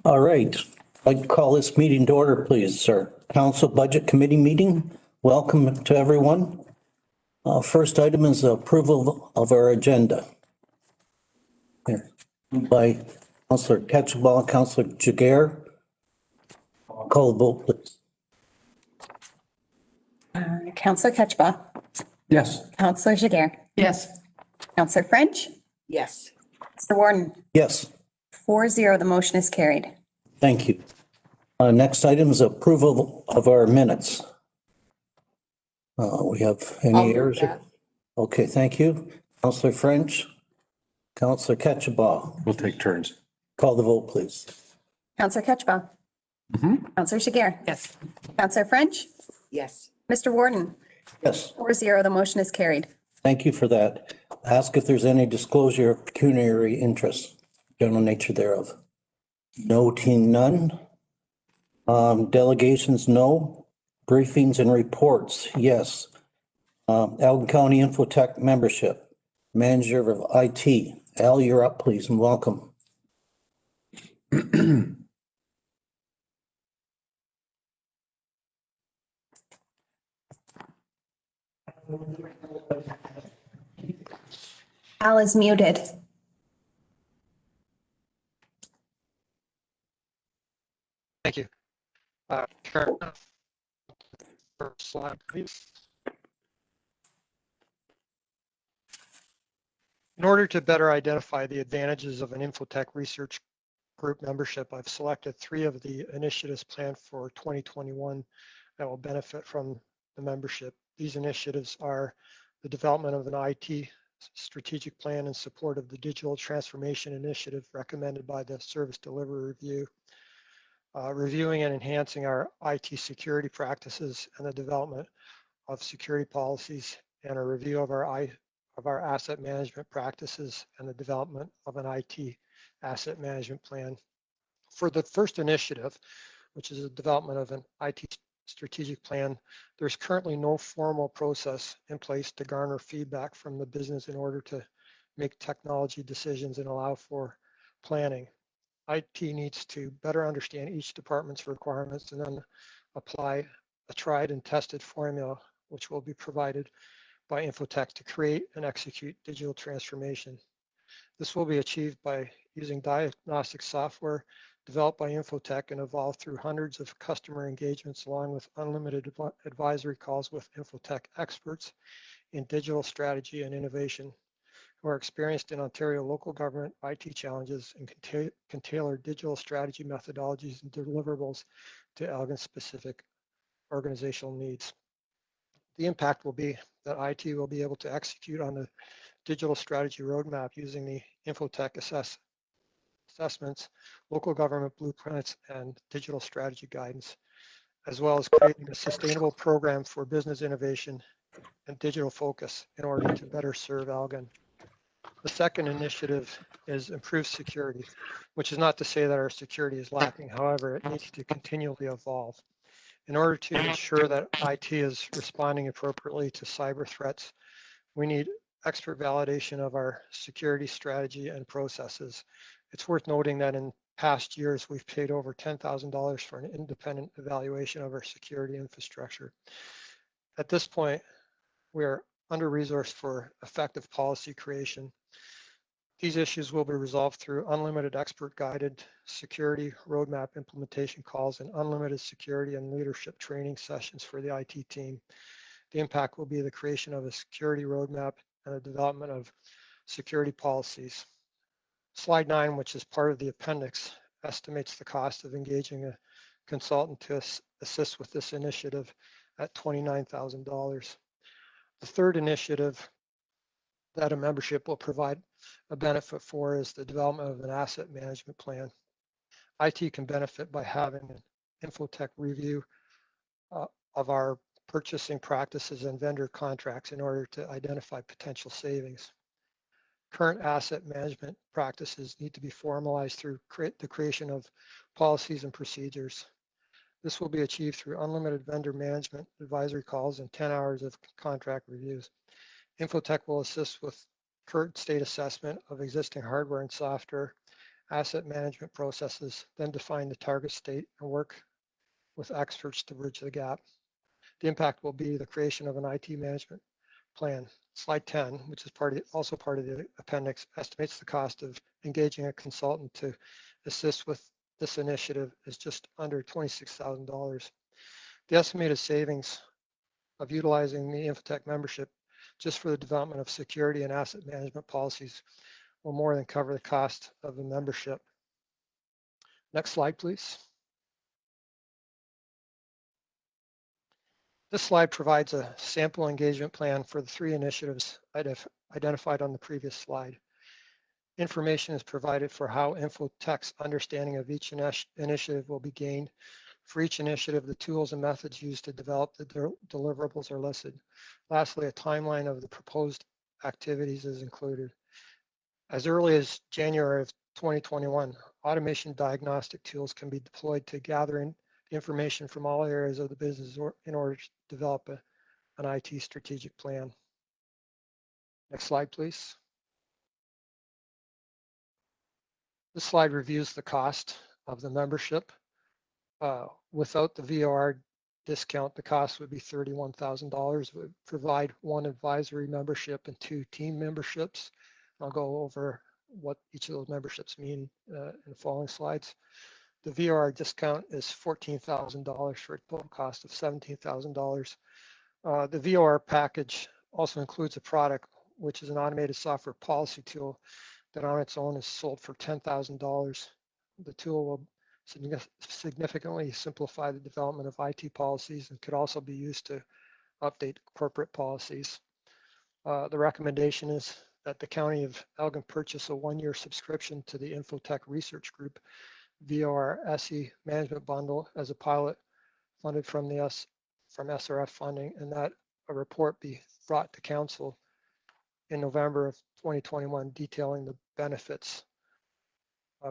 All right, I'd like to call this meeting to order, please, sir. Council Budget Committee meeting. Welcome to everyone. First item is approval of our agenda. Here, moved by Councillor Ketchabah, Councillor Jiguer. Call the vote, please. Councillor Ketchba. Yes. Councillor Jiguer. Yes. Councillor French. Yes. Mr. Warden. Yes, 4-0, the motion is carried. thank you. Next item is approval of our minutes. We have I'll any move errors? that. Okay, thank you. Councillor French, Councillor Ketchabah. We'll take turns. Call the vote, please. Councillor Ketchba. Councillor Jiguer. Yes. Councillor French. Yes. Mr. Warden. Yes. 4-0, the motion is carried. Thank you for that. Ask if there's any disclosure of pecuniary interest, general nature thereof. Noting none. Delegations, no. Briefings and reports, yes. Elgin County Infotech membership, manager of IT. Al, you're up, please, and welcome. Al is muted. Thank you. Karen, first slide, please. In order to better identify the advantages of an Infotech research group membership, I've selected 3 of the initiatives planned for 2021 that will benefit from the membership. These initiatives are the development of an IT strategic plan in support of the digital transformation initiative recommended by the Service Delivery Review, reviewing and enhancing our IT security practices and the development of security policies, and a review of our asset management practices and the development of an IT asset management plan. For the first initiative, which is the development of an IT strategic plan, there's currently no formal process in place to garner feedback from the business in order to make technology decisions and allow for planning. IT needs to better understand each department's requirements and then apply a tried and tested formula, which will be provided by Infotech to create and execute digital transformation. This will be achieved by using diagnostic software developed by Infotech and evolved through hundreds of customer engagements, along with unlimited advisory calls with Infotech experts in digital strategy and innovation, who are experienced in Ontario local government IT challenges and can tailor digital strategy methodologies and deliverables to Elgin specific organizational needs. The impact will be that IT will be able to execute on the digital strategy roadmap using the Infotech assessments, local government blueprints, and digital strategy guidance, as well as creating a sustainable program for business innovation and digital focus in order to better serve Elgin. The second initiative is improved security, which is not to say that our security is lacking. However, it needs to continually evolve. In order to ensure that IT is responding appropriately to cyber threats, we need expert validation of our security strategy and processes. It's worth noting that in past years, we've paid over $10,000 for an independent evaluation of our security infrastructure. At this point, we are under-resourced for effective policy creation. These issues will be resolved through unlimited expert-guided security roadmap implementation calls and unlimited security and leadership training sessions for the IT team. The impact will be the creation of a security roadmap and the development of security policies. Slide 9, which is part of the appendix, estimates the cost of engaging a consultant to assist with this initiative at $29,000. The third initiative that a membership will provide a benefit for is the development of an asset management plan. IT can benefit by having an Infotech review of our purchasing practices and vendor contracts in order to identify potential savings. Current asset management practices need to be formalized through the creation of policies and procedures. This will be achieved through unlimited vendor management advisory calls and 10 hours of contract reviews. Infotech will assist with current state assessment of existing hardware and software, asset management processes, then define the target state and work with experts to bridge the gap. The impact will be the creation of an IT management plan. Slide 10, which is also part of the appendix, estimates the cost of engaging a consultant to assist with this initiative is just under $26,000. The estimated savings of utilizing the Infotech membership just for the development of security and asset management policies will more than cover the cost of the membership. Next slide, please. This slide provides a sample engagement plan for the 3 initiatives identified on the previous slide. Information is provided for how Infotech's understanding of each initiative will be gained. For each initiative, the tools and methods used to develop the deliverables are listed. Lastly, a timeline of the proposed activities is included. As early as January of 2021, automation diagnostic tools can be deployed to gather information from all areas of the business in order to develop an IT strategic plan. Next slide, please. This slide reviews the cost of the membership. Without the VOR discount, the cost would be $31,000. It would provide 1 advisory membership and 2 team memberships. I'll go over what each of those memberships mean in the following slides. The VOR discount is $14,000 for a total cost of $17,000. The VOR package also includes a product, which is an automated software policy tool that on its own is sold for $10,000. The tool will significantly simplify the development of IT policies and could also be used to update corporate policies. The recommendation is that the County of Elgin purchase a 1-year subscription to the Infotech Research Group VOR SE Management Bundle as a pilot funded from SRF funding, and that a report be brought to Council in November of 2021 detailing the benefits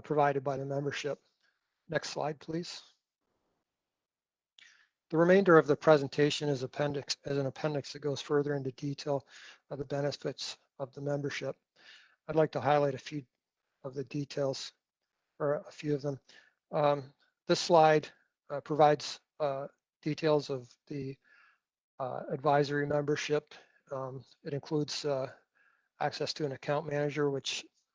provided by the membership. Next slide, please. The remainder of the presentation is an appendix that goes further into detail of the benefits of the membership. I'd like to highlight a few of the details, or a few of them. This slide provides details of the advisory membership. It includes access to an account manager,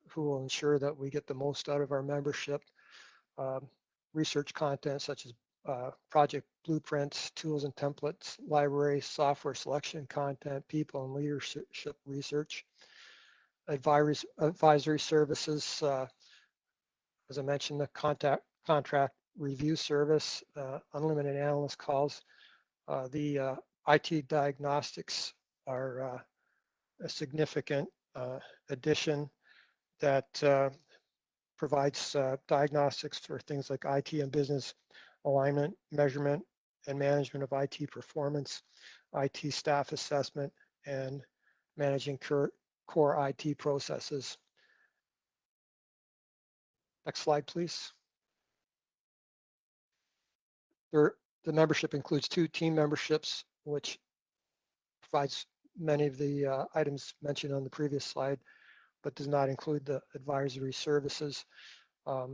who will ensure that we get the most out of our membership. Research content such as project blueprints, tools and templates, library, software selection content, people and leadership research, advisory services, as I mentioned, the contract review service, unlimited analyst calls. The IT diagnostics are a significant addition that provides diagnostics for things like IT and business alignment, measurement, and management of IT performance, IT staff assessment, and managing core IT processes. Next slide, please. The membership includes 2 team memberships, which provides many of the items mentioned on the previous slide, but does not include the advisory services. I'd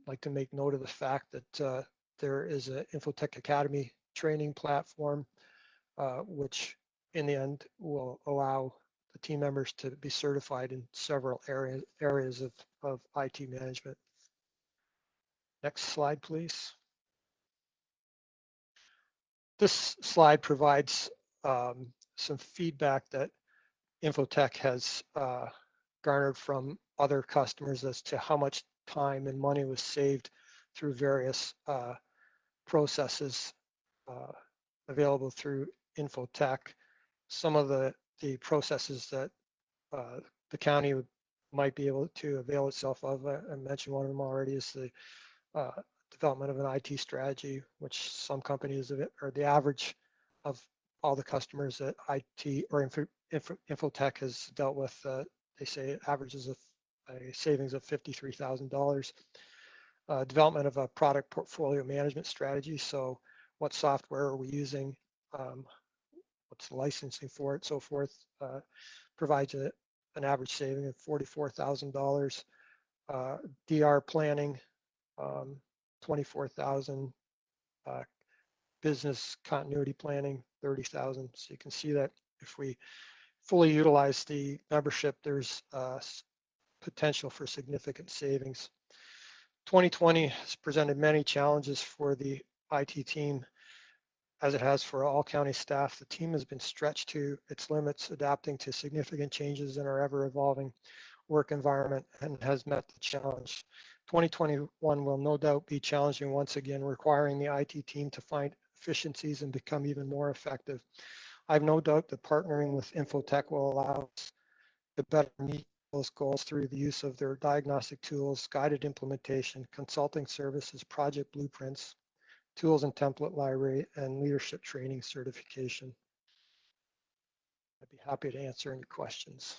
like to make note of the fact that there is an Infotech Academy training platform, which in the end will allow the team members to be certified in several areas of IT management. Next slide, please. This slide provides some feedback that Infotech has garnered from other customers as to how much time and money was saved through various processes available through Infotech. Some of the processes that the county might be able to avail itself of, I mentioned one of them already, is the development of an IT strategy, which some companies, or the average of all the customers that IT or Infotech has dealt with, they say it averages a savings of $53,000. Development of a product portfolio management strategy. So what software are we using? What's the licensing for it? So forth. Provides an average saving of $44,000. DR planning, 24,000, business continuity planning, 30,000. So you can see that if we fully utilize the membership, there's potential for significant savings. 2020 has presented many challenges for the IT team, as it has for all county staff. The team has been stretched to its limits, adapting to significant changes in our ever-evolving work environment, and has met the challenge. 2021 will no doubt be challenging once again, requiring the IT team to find efficiencies and become even more effective. I have no doubt that partnering with Infotech will allow us to better meet those goals through the use of their diagnostic tools, guided implementation, consulting services, project blueprints, tools and template library, and leadership training certification. I'd be happy to answer any questions.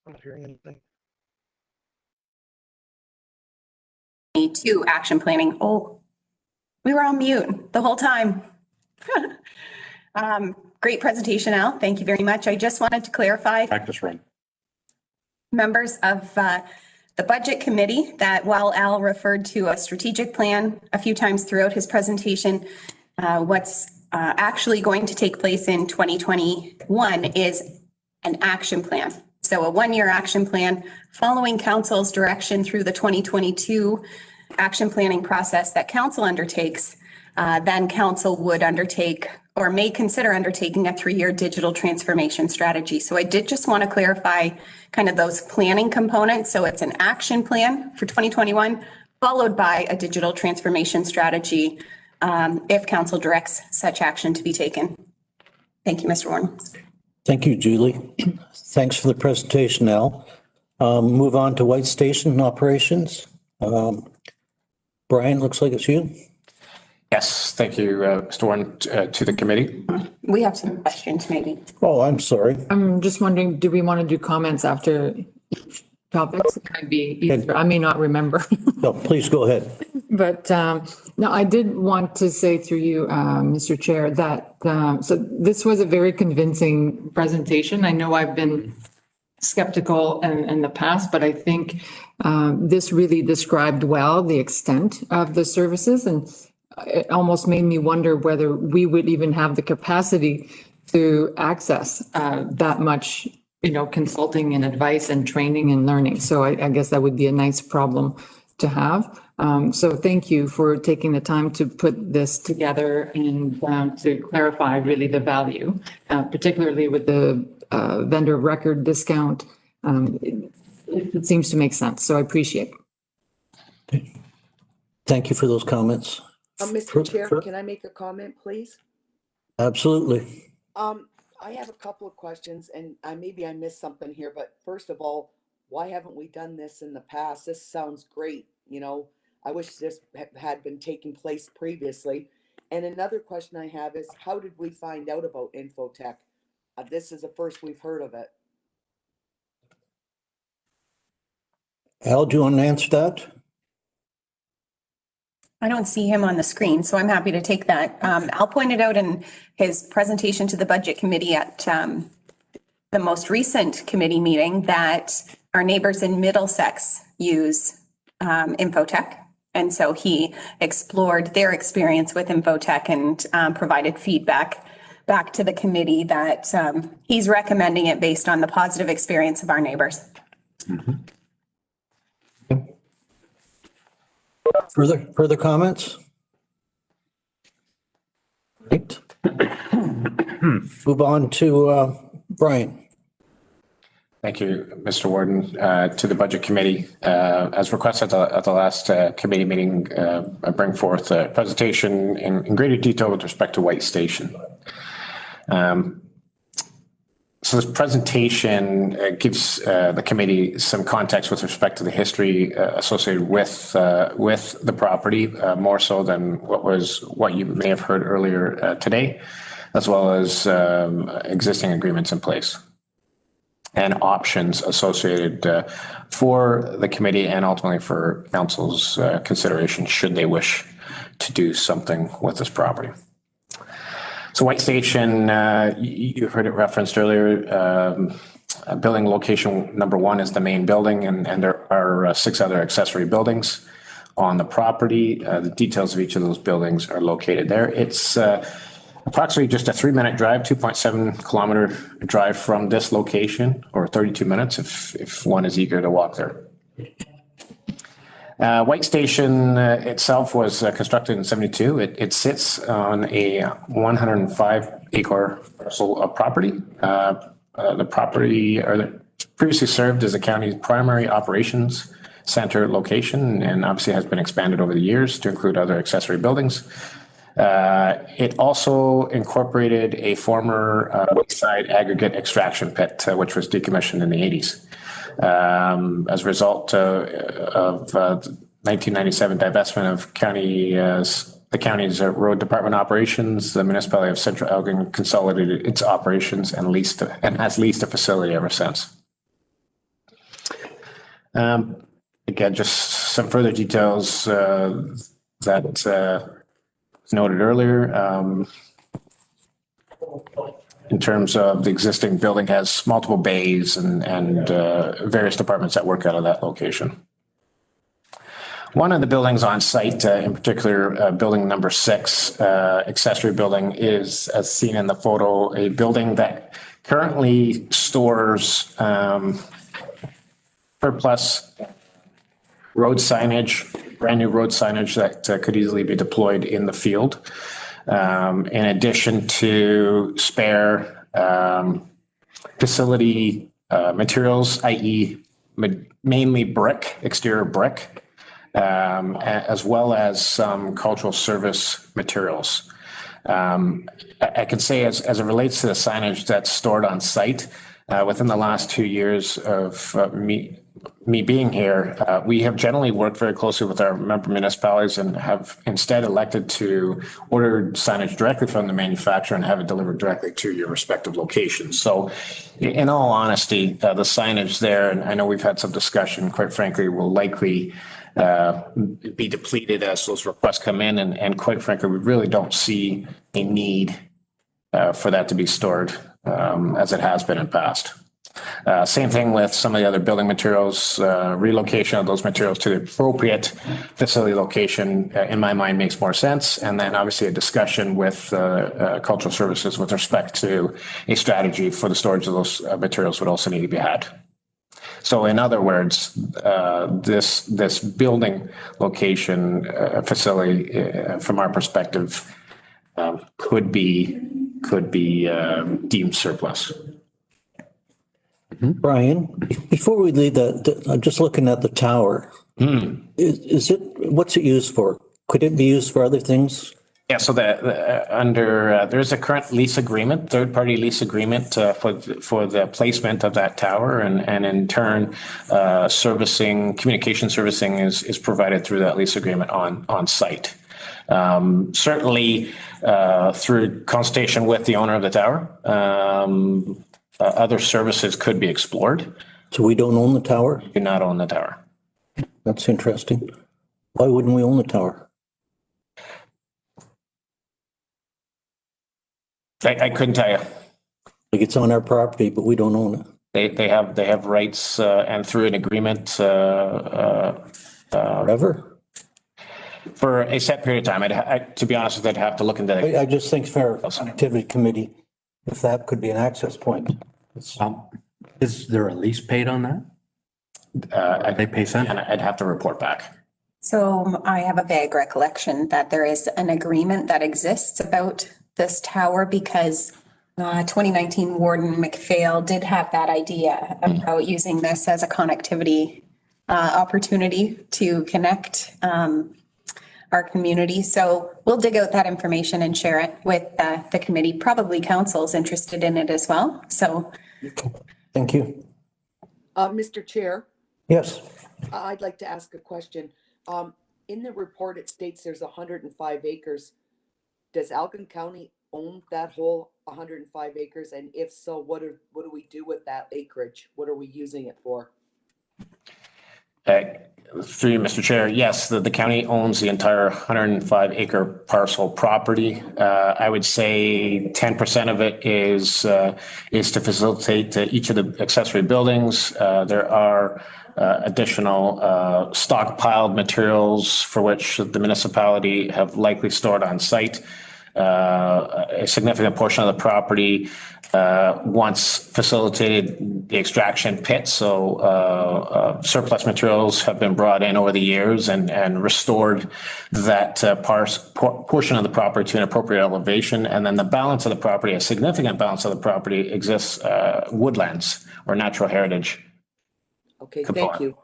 I'm not hearing anything. To action planning. Oh, we were on mute the whole time. Great presentation, Al. Thank you very much. I just wanted to clarify, Practice run. members of the budget committee, that while Al referred to a strategic plan a few times throughout his presentation, what's actually going to take place in 2021 is an action plan. So a one-year action plan following council's direction through the 2022 action planning process that council undertakes. Then council would undertake or may consider undertaking a 3-year digital transformation strategy. So I did just want to clarify kind of those planning components. So it's an action plan for 2021, followed by a digital transformation strategy if council directs such action to be taken. Thank you, Mr. Warren. Thank you, Julie. Thanks for the presentation, Al. Move on to White Station operations. Brian, looks like it's you. Yes, thank you, Mr. Warren, to the committee. We have some questions maybe. Oh, I'm sorry. I'm just wondering, do we want to do comments after each topic? It might be easier. I may not remember. No, please go ahead. But no, I did want to say through you, Mr. Chair, that so this was a very convincing presentation. I know I've been skeptical in the past, but I think this really described well the extent of the services, and it almost made me wonder whether we would even have the capacity to access that much, consulting and advice and training and learning. So I guess that would be a nice problem to have. So thank you for taking the time to put this together and to clarify really the value, particularly with the vendor of record discount. It seems to make sense. So I appreciate it. Thank you for those comments. Mr. Chair, can I make a comment, please? Absolutely. I have a couple of questions, and maybe I missed something here, but first of all, why haven't we done this in the past? This sounds great. I wish this had been taking place previously. And another question I have is, how did we find out about Infotech? This is the first we've heard of it. Al, do you want to answer that? I don't see him on the screen, so I'm happy to take that. Al pointed out in his presentation to the budget committee at the most recent committee meeting that our neighbors in Middlesex use Infotech. And so he explored their experience with Infotech and provided feedback back to the committee that he's recommending it based on the positive experience of our neighbors. Mm-hmm. Further comments? Right. Move on to Brian. Thank you, Mr. Warden. To the Budget Committee, as requested at the last committee meeting, I bring forth a presentation in greater detail with respect to White Station. So this presentation gives the committee some context with respect to the history associated with the property, more so than what you may have heard earlier today, as well as existing agreements in place and options associated for the committee and ultimately for council's consideration should they wish to do something with this property. So White Station, you heard it referenced earlier. Building location number 1 is the main building, and there are 6 other accessory buildings on the property. The details of each of those buildings are located there. It's approximately just a 3-minute drive, 2.7 kilometer drive from this location, or 32 minutes if one is eager to walk there. White Station itself was constructed in 72. It sits on a 105-acre parcel of property. The property previously served as the county's primary operations center location, and obviously has been expanded over the years to include other accessory buildings. It also incorporated a former wayside aggregate extraction pit, which was decommissioned in the 80s. As a result of 1997 divestment of the county's road department operations, the municipality of Central Elgin consolidated its operations and has leased a facility ever since. Again, just some further details that noted earlier. In terms of the existing building has multiple bays and various departments that work out of that location. One of the buildings on site, in particular, building number 6, accessory building, is, as seen in the photo, a building that currently stores surplus road signage, brand new road signage that could easily be deployed in the field. In addition to spare facility materials, i.e. mainly brick, exterior brick, as well as some cultural service materials. I can say as it relates to the signage that's stored on site, within the last 2 years of me being here, we have generally worked very closely with our member municipalities and have instead elected to order signage directly from the manufacturer and have it delivered directly to your respective locations. So in all honesty, the signage there, and I know we've had some discussion, quite frankly, will likely be depleted as those requests come in. And quite frankly, we really don't see a need for that to be stored as it has been in past. Same thing with some of the other building materials. Relocation of those materials to the appropriate facility location, in my mind, makes more sense. And then obviously a discussion with cultural services with respect to a strategy for the storage of those materials would also need to be had. So in other words, this building location facility, from our perspective, could be deemed surplus. Brian, before we leave I'm just looking at the tower. What's it used for? Could it be used for other things? Yeah, so there's a current lease agreement, third-party lease agreement for the placement of that tower, and in turn, communication servicing is provided through that lease agreement on site. Certainly, through consultation with the owner of the tower, other services could be explored. So we don't own the tower? We do not own the tower. That's interesting. Why wouldn't we own the tower? I couldn't tell you. Like, it's on our property, but we don't own it. They have rights, and through an agreement, Forever? for a set period of time. To be honest with you, I'd have to look into that. I just think for our connectivity committee, if that could be an access point. Is there a lease paid on that? They pay cent? And I'd have to report back. So I have a vague recollection that there is an agreement that exists about this tower because 2019 Warden McPhail did have that idea about using this as a connectivity opportunity to connect our community. So we'll dig out that information and share it with the committee. Probably council's interested in it as well. So Thank you. Mr. Chair, Yes. I'd like to ask a question. In the report, it states there's 105 acres. Does Elgin County own that whole 105 acres? And if so, what do we do with that acreage? What are we using it for? Through you, Mr. Chair, yes, the county owns the entire 105 acre parcel property. I would say 10% of it is to facilitate each of the accessory buildings. There are additional stockpiled materials for which the municipality have likely stored on site. A significant portion of the property once facilitated the extraction pit. So surplus materials have been brought in over the years and restored that portion of the property to an appropriate elevation. And then the balance of the property, a significant balance of the property exists woodlands or natural heritage. Okay, component. thank you. In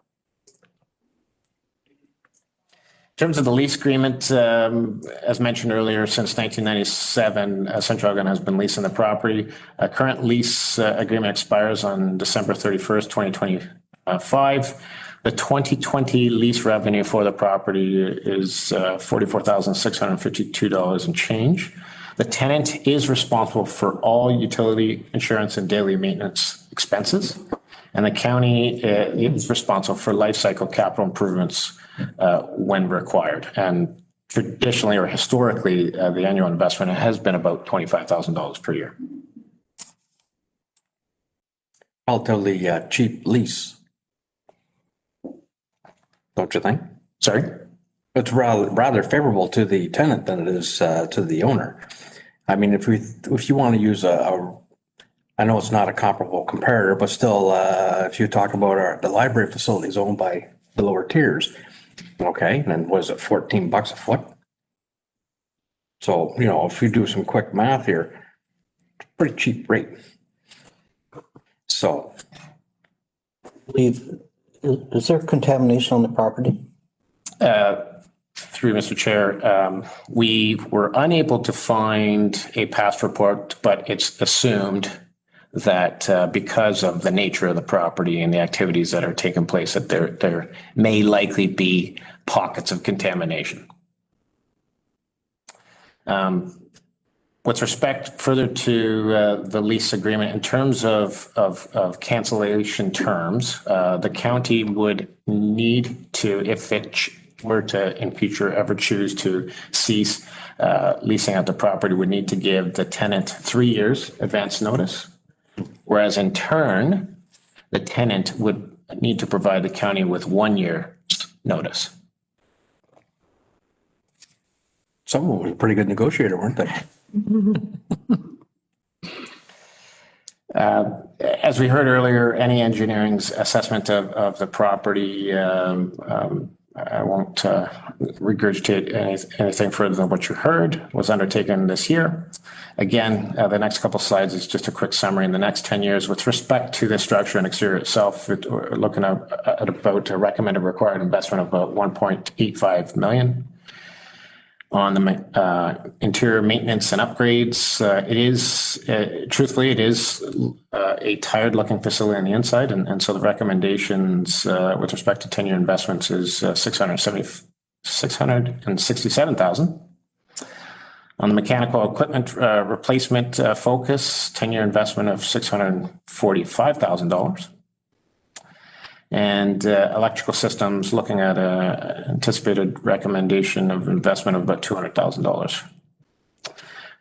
terms of the lease agreement, as mentioned earlier, since 1997, Central Elgin has been leasing the property. A current lease agreement expires on December 31st, 2025. The 2020 lease revenue for the property is $44,652 and change. The tenant is responsible for all utility, insurance, and daily maintenance expenses. And the county is responsible for life cycle capital improvements when required. And traditionally or historically, the annual investment has been about $25,000 per year. Relatively cheap lease. Don't you think? Sorry? It's rather favorable to the tenant than it is to the owner. I mean, if you want to use I know it's not a comparable comparator, but still, if you talk about the library facilities owned by the lower tiers, okay, then was it $14 a foot? So, if you do some quick math here, pretty cheap rate. So, Is there contamination on the property? Through Mr. Chair, we were unable to find a past report, but it's assumed that because of the nature of the property and the activities that are taking place, that there may likely be pockets of contamination. With respect further to the lease agreement, in terms of cancellation terms, the county would need to, if it were to in future ever choose to cease leasing out the property, would need to give the tenant 3 years advance notice. Whereas in turn, the tenant would need to provide the county with 1 year notice. someone was a pretty good negotiator, weren't they? As we heard earlier, any engineering's assessment of the property, I won't regurgitate anything further than what you heard, was undertaken this year. Again, the next couple slides is just a quick summary. In the next 10 years, with respect to the structure and exterior itself, we're looking at about a recommended required investment of about $1.85 million. On the interior maintenance and upgrades, it is, truthfully, it is a tired looking facility on the inside. And so the recommendations with respect to 10-year investments is $667,000. On the mechanical equipment replacement focus, 10-year investment of $645,000. And electrical systems, looking at an anticipated recommendation of investment of about $200,000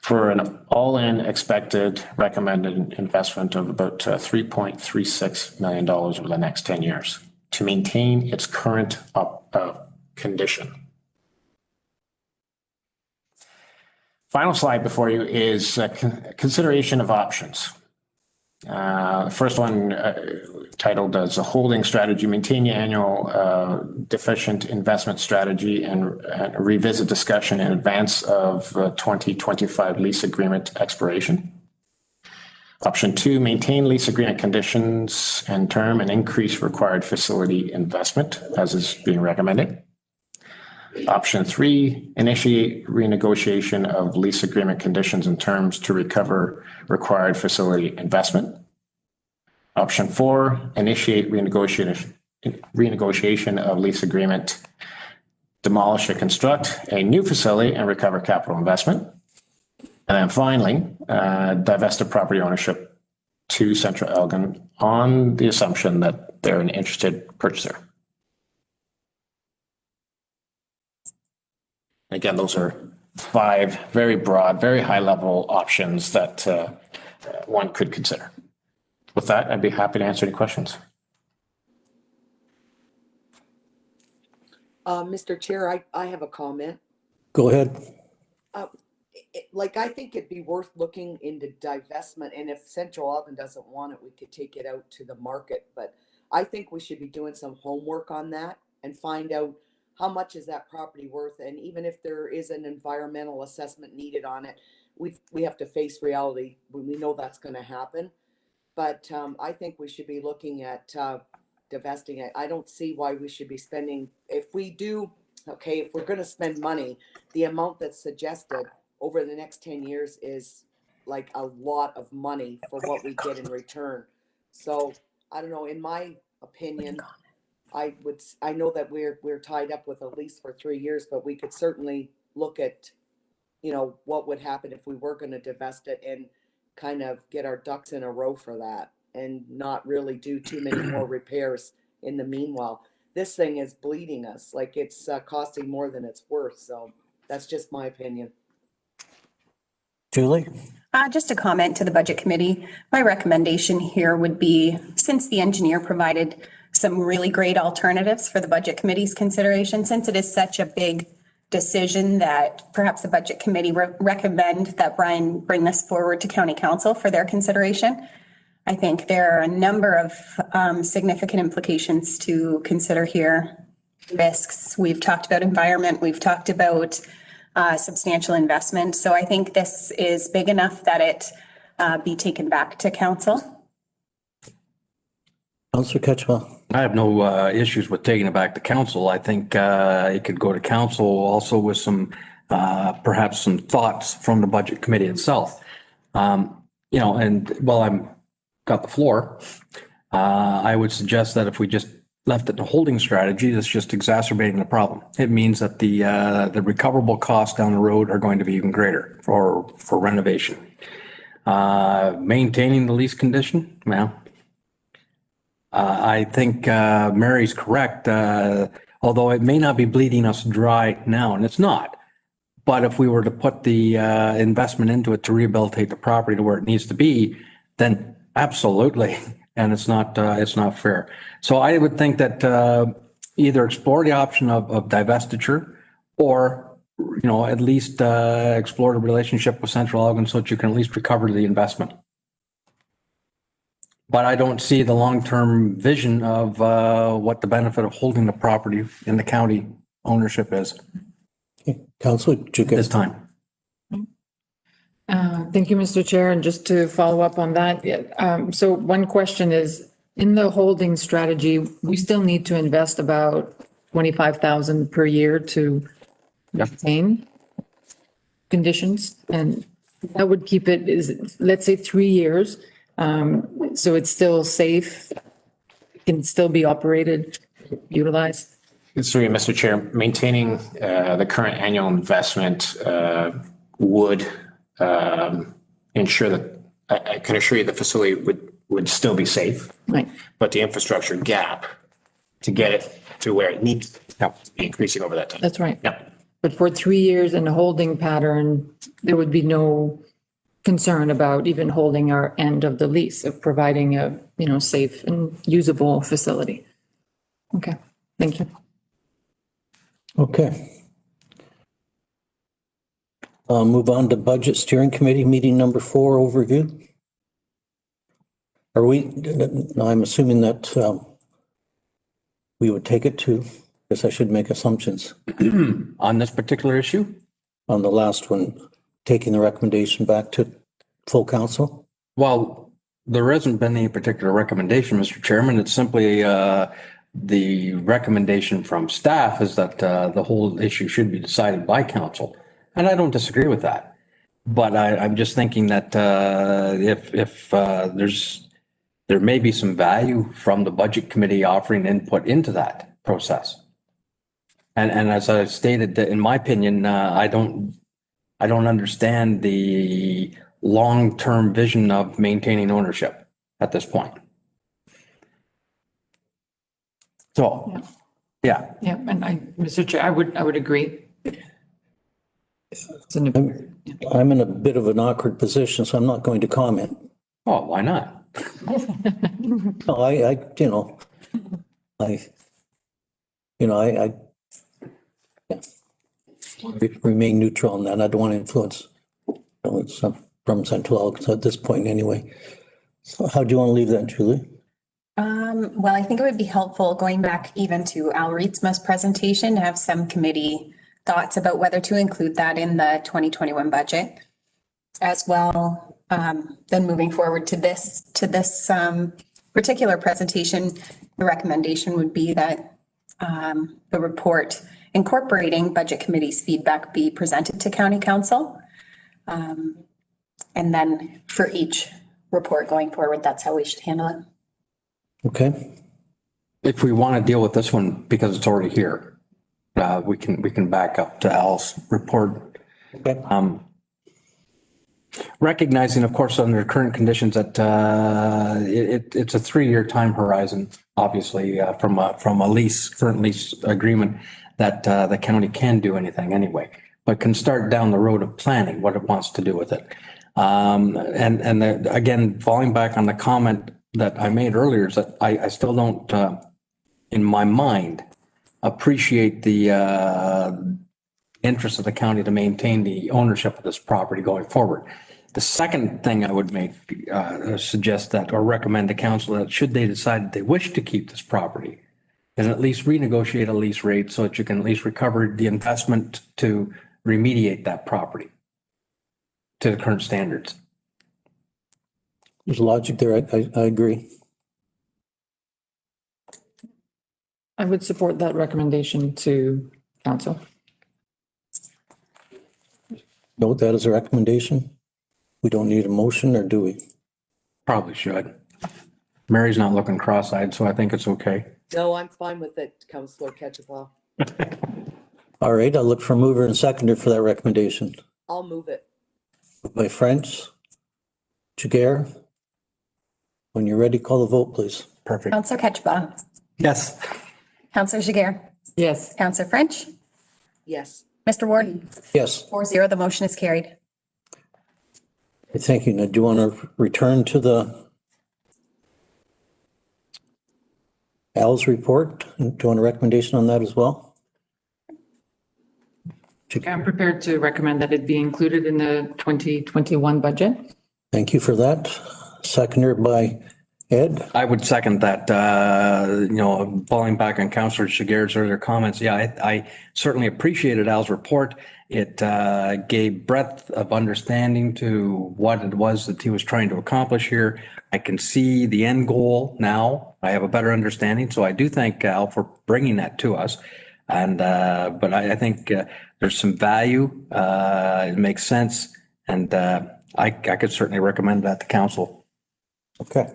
for an all-in expected recommended investment of about $3.36 million over the next 10 years to maintain its current condition. Final slide before you is consideration of options. The first one titled as a holding strategy, maintain your annual deficient investment strategy and revisit discussion in advance of 2025 lease agreement expiration. Option 2, maintain lease agreement conditions and term and increase required facility investment as is being recommended. Option 3, initiate renegotiation of lease agreement conditions and terms to recover required facility investment. Option 4, initiate renegotiation of lease agreement, demolish or construct a new facility and recover capital investment. And then finally, divest of property ownership to Central Elgin on the assumption that they're an interested purchaser. Again, those are 5 very broad, very high level options that one could consider. With that, I'd be happy to answer any questions. Mr. Chair, I have a comment. Go ahead. Like, I think it'd be worth looking into divestment, and if Central Elgin doesn't want it, we could take it out to the market. But I think we should be doing some homework on that and find out how much is that property worth, and even if there is an environmental assessment needed on it, we have to face reality when we know that's going to happen. But I think we should be looking at divesting it. I don't see why we should be spending, if we do, okay, if we're going to spend money, the amount that's suggested over the next 10 years is like a lot of money for what we get in return. So I don't know, in my opinion, I know that we're tied up with a lease for 3 years, but we could certainly look at, you know, what would happen if we were going to divest it and kind of get our ducks in a row for that and not really do too many more repairs in the meanwhile. This thing is bleeding us, like it's costing more than it's worth. So that's just my opinion. Julie? Just a comment to the budget committee. My recommendation here would be, since the engineer provided some really great alternatives for the budget committee's consideration, since it is such a big decision, that perhaps the budget committee recommend that Brian bring this forward to county council for their consideration. I think there are a number of significant implications to consider here. Risks, we've talked about environment, we've talked about substantial investment. So I think this is big enough that it be taken back to council. Councillor Ketchma. I have no issues with taking it back to council. I think it could go to council also with some, perhaps some thoughts from the budget committee itself. You know, and while I'm got the floor, I would suggest that if we just left it in a holding strategy, that's just exacerbating the problem. It means that the recoverable costs down the road are going to be even greater for renovation. Maintaining the lease condition, well, I think Mary's correct, although it may not be bleeding us dry now, and it's not. But if we were to put the investment into it to rehabilitate the property to where it needs to be, then absolutely. And it's not fair. So I would think that either explore the option of divestiture, or, you know, at least explore the relationship with Central Elgin so that you can at least recover the investment. But I don't see the long-term vision of what the benefit of holding the property in the county ownership is. Councillor This time. Thank you, Mr. Chair. And just to follow up on that, so one question is, in the holding strategy, we still need to invest about 25,000 per year to maintain conditions, and that would keep it, is, let's say, 3 years. So it's still safe, can still be operated, utilized. Sorry, Mr. Chair, maintaining the current annual investment would ensure that, I can assure you the facility would still be safe. Right. But the infrastructure gap to get it to where it needs to be increasing over that time. That's right. Yep. But for 3 years in a holding pattern, there would be no concern about even holding our end of the lease, of providing a, you know, safe and usable facility. Okay, thank you. Okay. Move on to Budget Steering Committee, meeting number 4, overview. Are we, I'm assuming that we would take it to, guess I should make assumptions On this particular issue? on the last one, taking the recommendation back to full council. Well, there hasn't been any particular recommendation, Mr. Chairman. It's simply the recommendation from staff is that the whole issue should be decided by council. And I don't disagree with that. But I'm just thinking that if there's there may be some value from the budget committee offering input into that process. And as I stated, that in my opinion, I don't understand the long-term vision of maintaining ownership at this point. So, yeah, Yeah, and Mr. Chair, I would agree. It's an, I'm in a bit of an awkward position, so I'm not going to comment. oh, why not? No, I yeah. Remain neutral on that. I don't want to influence from Central Elgin at this point anyway. So how do you want to leave that, Julie? Well, I think it would be helpful going back even to Al Rietsma's presentation to have some committee thoughts about whether to include that in the 2021 budget as well. Then moving forward to this particular presentation, the recommendation would be that the report incorporating budget committee's feedback be presented to county council. And then for each report going forward, that's how we should handle it. Okay, If we want to deal with this one, because it's already here, we can back up to Al's report. okay, Recognizing, of course, under current conditions that it's a 3-year time horizon, obviously, from a current lease agreement that the county can do anything anyway, but can start down the road of planning what it wants to do with it. Again, falling back on the comment that I made earlier is that I still don't, in my mind, appreciate the interest of the county to maintain the ownership of this property going forward. The second thing I would suggest that or recommend to council that should they decide that they wish to keep this property, then at least renegotiate a lease rate so that you can at least recover the investment to remediate that property to the current standards. there's logic there. I agree. I would support that recommendation to council. Note that as a recommendation. We don't need a motion, or do we? Probably should. Mary's not looking cross-eyed, so I think it's okay. No, I'm fine with it, Councillor Ketchupah. All right, I'll look for a mover and seconder for that recommendation. I'll move it. By French, Jiguer. When you're ready, call the vote, please. Perfect. Councillor Ketchba. Yes. Councillor Jiguer. Yes. Councillor French. Yes. Mr. Warden. Yes, 4-0, the motion is carried. thank you. Now, do you want to return to the Al's report? Do you want a recommendation on that as well? I'm prepared to recommend that it be included in the 2021 budget. Thank you for that. Seconded by Ed. I would second that, falling back on Councillor Jiguer's earlier comments. Yeah, I certainly appreciated Al's report. It gave breadth of understanding to what it was that he was trying to accomplish here. I can see the end goal now. I have a better understanding. So I do thank Al for bringing that to us. And, but I think there's some value. It makes sense. And I could certainly recommend that to council. Okay.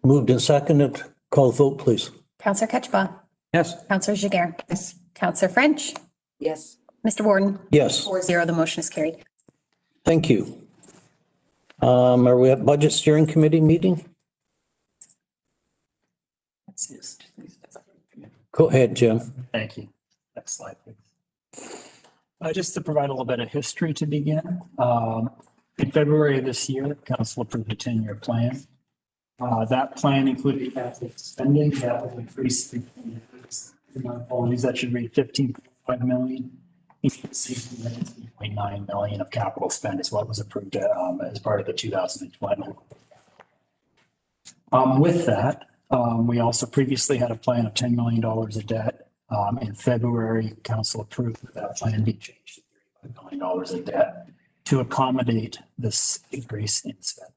Moved and seconded. Call the vote, please. Councillor Ketchba. Yes. Councillor Jiguer. Yes. Councillor French. Yes. Mr. Warden. Yes, 4-0, the motion is carried. thank you. Are we at Budget Steering Committee meeting? Go ahead, Jim. Thank you. Next slide, please. Just to provide a little bit of history to begin. In February of this year, council approved a 10-year plan. That plan included capital spending that was increased. My apologies, that should read 15.5 million. 16.9 million of capital spend is what was approved as part of the 2020. With that, we also previously had a plan of $10 million of debt. In February, council approved that plan be changed to $35 million of debt to accommodate this increase in spending.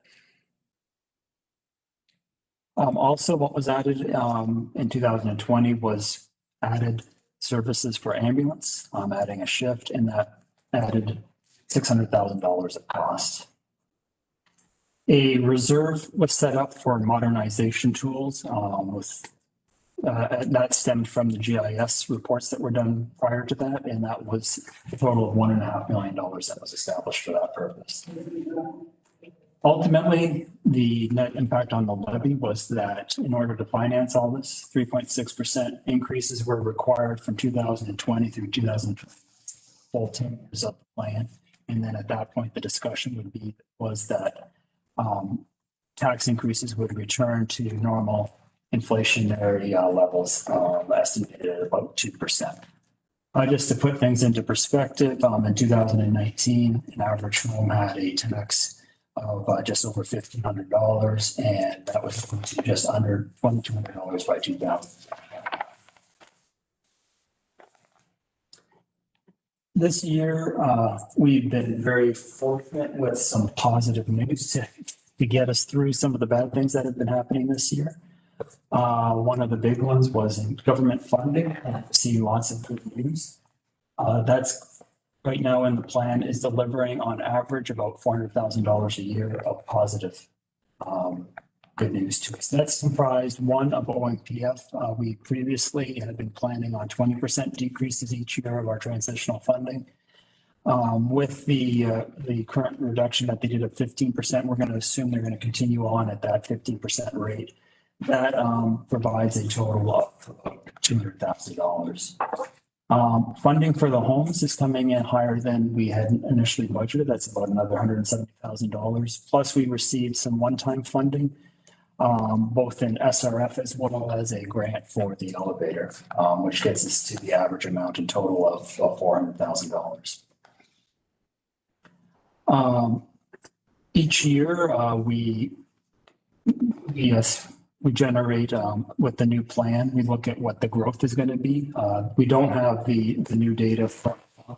Also, what was added in 2020 was added services for ambulance, adding a shift, and that added $600,000 of cost. A reserve was set up for modernization tools that stemmed from the GIS reports that were done prior to that, and that was a total of $1.5 million that was established for that purpose. Ultimately, the net impact on the levy was that in order to finance all this, 3.6% increases were required from 2020 through 2020, full 10 years of the plan. And then at that point, the discussion was that tax increases would return to normal inflationary levels, estimated at about 2%. Just to put things into perspective, in 2019, an average home had a tax of just over $1,500, and that was going to just under $2,200 by 2000. This year, we've been very fortunate with some positive news to get us through some of the bad things that have been happening this year. One of the big ones was in government funding. I see lots of good news. That's right now in the plan is delivering on average about $400,000 a year of positive good news to us. That's comprised one of OMPF. We previously had been planning on 20% decreases each year of our transitional funding. With the current reduction that they did of 15%, we're going to assume they're going to continue on at that 15% rate. That provides a total of $200,000. Funding for the homes is coming in higher than we had initially budgeted. That's about another $170,000. Plus, we received some one-time funding, both in SRF as well as a grant for the elevator, which gets us to the average amount in total of $400,000. Each year, we generate with the new plan, we look at what the growth is going to be. We don't have the new data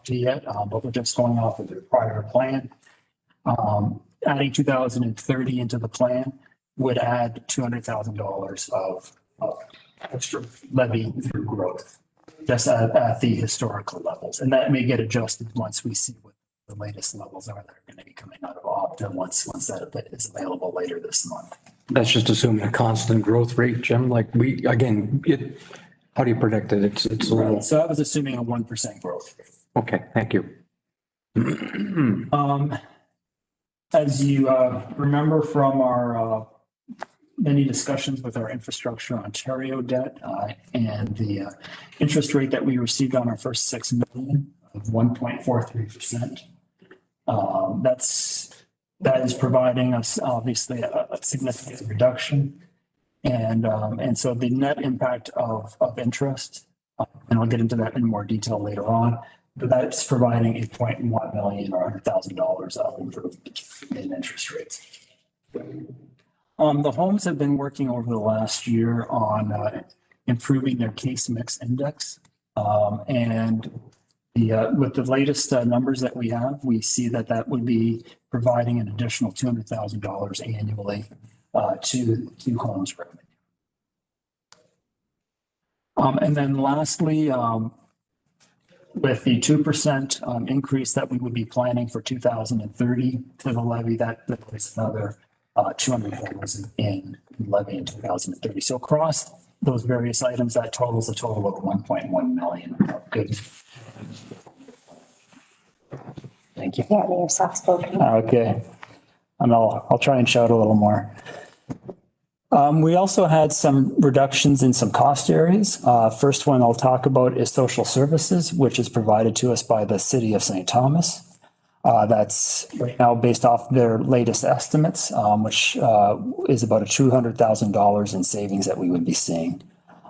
yet, but we're just going off of the prior plan. Adding 2030 into the plan would add $200,000 of extra levy through growth, just at the historical levels. And that may get adjusted once we see what the latest levels are that are going to be coming out of Opta once that is available later this month. That's just assuming a constant growth rate, Jim. Like how do you predict it? It's a little. So I was assuming a 1% growth. Okay, thank you. As you remember from our many discussions with our Infrastructure Ontario debt and the interest rate that we received on our first $6 million of 1.43%, that is providing us obviously a significant reduction. And so the net impact of interest, and I'll get into that in more detail later on, but that's providing a $0.1 million or $100,000 of improvement in interest rates. The homes have been working over the last year on improving their case mix index. And with the latest numbers that we have, we see that would be providing an additional $200,000 annually to homes revenue. And then lastly, with the 2% increase that we would be planning for 2030 to the levy, that is another $200,000 in levy in 2030. So across those various items, that totals a total of $1.1 million. Good. Thank you. Yeah, you're soft spoken. Okay. And I'll try and shout a little more. We also had some reductions in some cost areas. First one I'll talk about is social services, which is provided to us by the City of St. Thomas. That's right now based off their latest estimates, which is about $200,000 in savings that we would be seeing.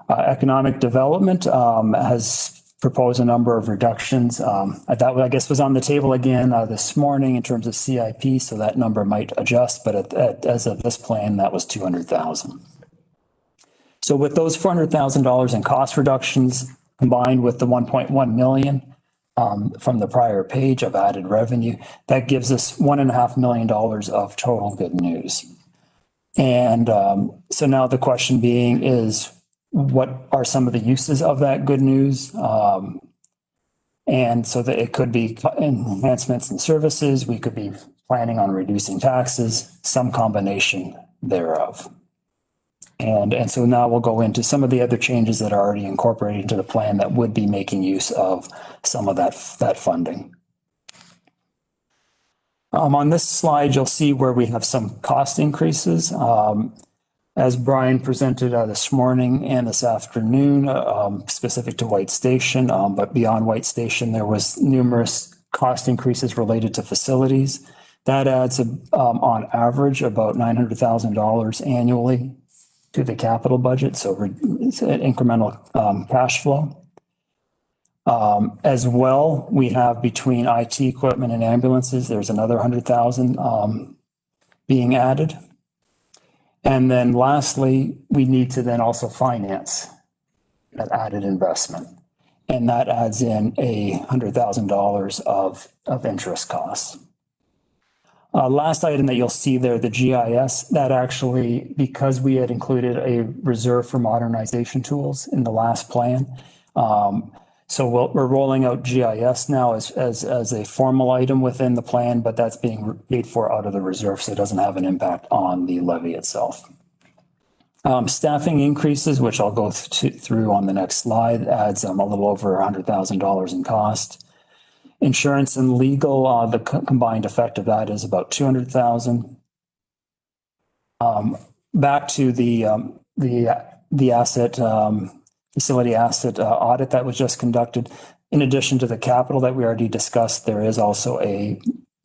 Economic development has proposed a number of reductions. That, I guess, was on the table again this morning in terms of CIP, so that number might adjust, but as of this plan, that was $200,000. So with those $400,000 in cost reductions combined with the $1.1 million from the prior page of added revenue, that gives us $1.5 million of total good news. And so now the question being is, what are some of the uses of that good news? And so that it could be enhancements in services. We could be planning on reducing taxes, some combination thereof. And so now we'll go into some of the other changes that are already incorporated into the plan that would be making use of some of that funding. On this slide, you'll see where we have some cost increases. As Brian presented this morning and this afternoon, specific to White Station, but beyond White Station, there was numerous cost increases related to facilities. That adds, on average, about $900,000 annually to the capital budget, so it's an incremental cash flow. As well, we have between IT equipment and ambulances, there's another 100,000 being added. And then lastly, we need to then also finance that added investment. And that adds in $100,000 of interest costs. Last item that you'll see there, the GIS, that actually, because we had included a reserve for modernization tools in the last plan. So we're rolling out GIS now as a formal item within the plan, but that's being paid for out of the reserve, so it doesn't have an impact on the levy itself. Staffing increases, which I'll go through on the next slide, adds a little over $100,000 in cost. Insurance and legal, the combined effect of that is about $200,000. Back to the asset facility asset audit that was just conducted. In addition to the capital that we already discussed, there is also a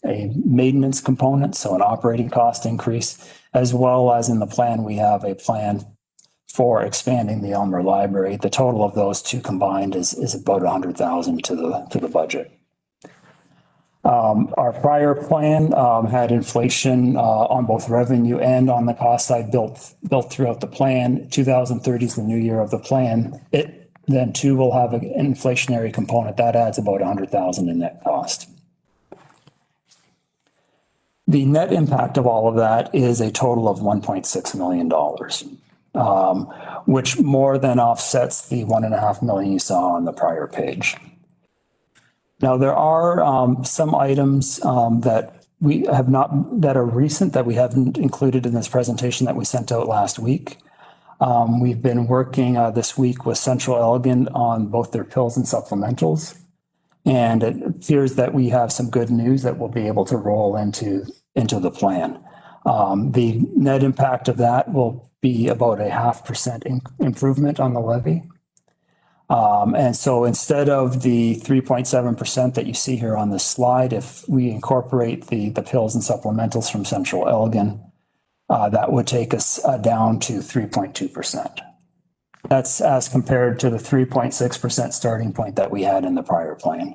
maintenance component, so an operating cost increase, as well as in the plan, we have a plan for expanding the Elmer Library. The total of those two combined is about $100,000 to the budget. Our prior plan had inflation on both revenue and on the cost side built throughout the plan. 2030 is the new year of the plan. It then too will have an inflationary component that adds about $100,000 in net cost. The net impact of all of that is a total of $1.6 million, which more than offsets the $1.5 million you saw on the prior page. Now, there are some items that we have not, that are recent that we haven't included in this presentation that we sent out last week. We've been working this week with Central Elgin on both their pills and supplementals. And it appears that we have some good news that we'll be able to roll into the plan. The net impact of that will be about a 0.5% improvement on the levy. And so instead of the 3.7% that you see here on this slide, if we incorporate the pills and supplementals from Central Elgin, that would take us down to 3.2%. That's as compared to the 3.6% starting point that we had in the prior plan.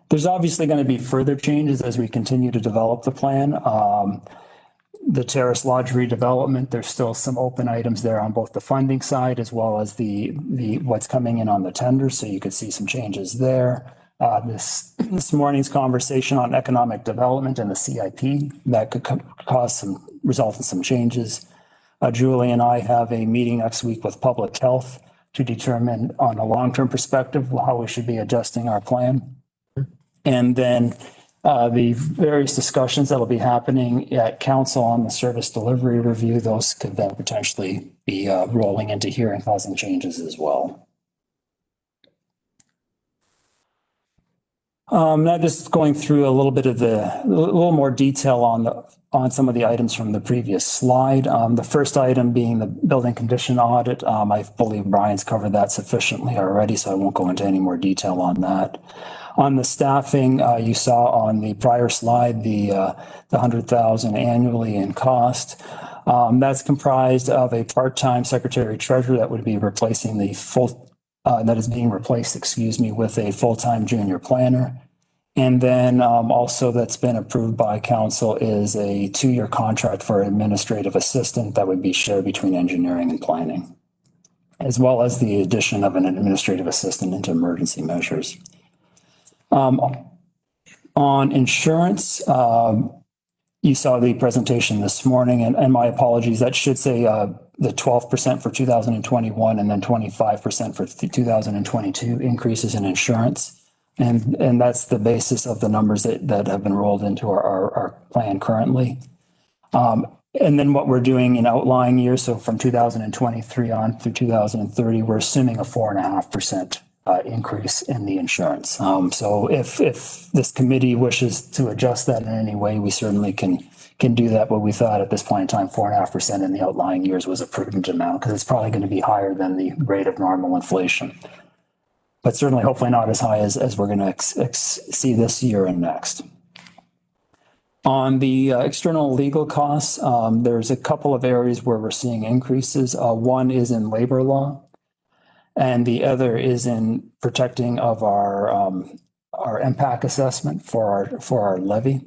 There's obviously going to be further changes as we continue to develop the plan. The Terrace Lodge redevelopment, there's still some open items there on both the funding side as well as the what's coming in on the tender. So you could see some changes there. This morning's conversation on economic development and the CIP, that could result in some changes. Julie and I have a meeting next week with public health to determine on a long-term perspective how we should be adjusting our plan. And then the various discussions that will be happening at council on the service delivery review, those could then potentially be rolling into here and causing changes as well. Now just going through a little bit of a little more detail on some of the items from the previous slide. The first item being the building condition audit. I believe Brian's covered that sufficiently already, so I won't go into any more detail on that. On the staffing, you saw on the prior slide the $100,000 annually in cost. That's comprised of a part-time secretary treasurer that would be replacing the full. That is being replaced, with a full-time junior planner. And then also that's been approved by council is a 2-year contract for an administrative assistant that would be shared between engineering and planning, as well as the addition of an administrative assistant into emergency measures. On insurance, you saw the presentation this morning, and my apologies, that should say the 12% for 2021 and then 25% for 2022 increases in insurance. And that's the basis of the numbers that have been rolled into our plan currently. And then what we're doing in outlying years, so from 2023 on through 2030, we're assuming a 4.5% increase in the insurance. So if this committee wishes to adjust that in any way, we certainly can do that. But we thought at this point in time, 4.5% in the outlying years was a prudent amount because it's probably going to be higher than the rate of normal inflation. But certainly, hopefully not as high as we're going to see this year and next. On the external legal costs, there's a couple of areas where we're seeing increases. One is in labor law, and the other is in protecting of our impact assessment for our levy.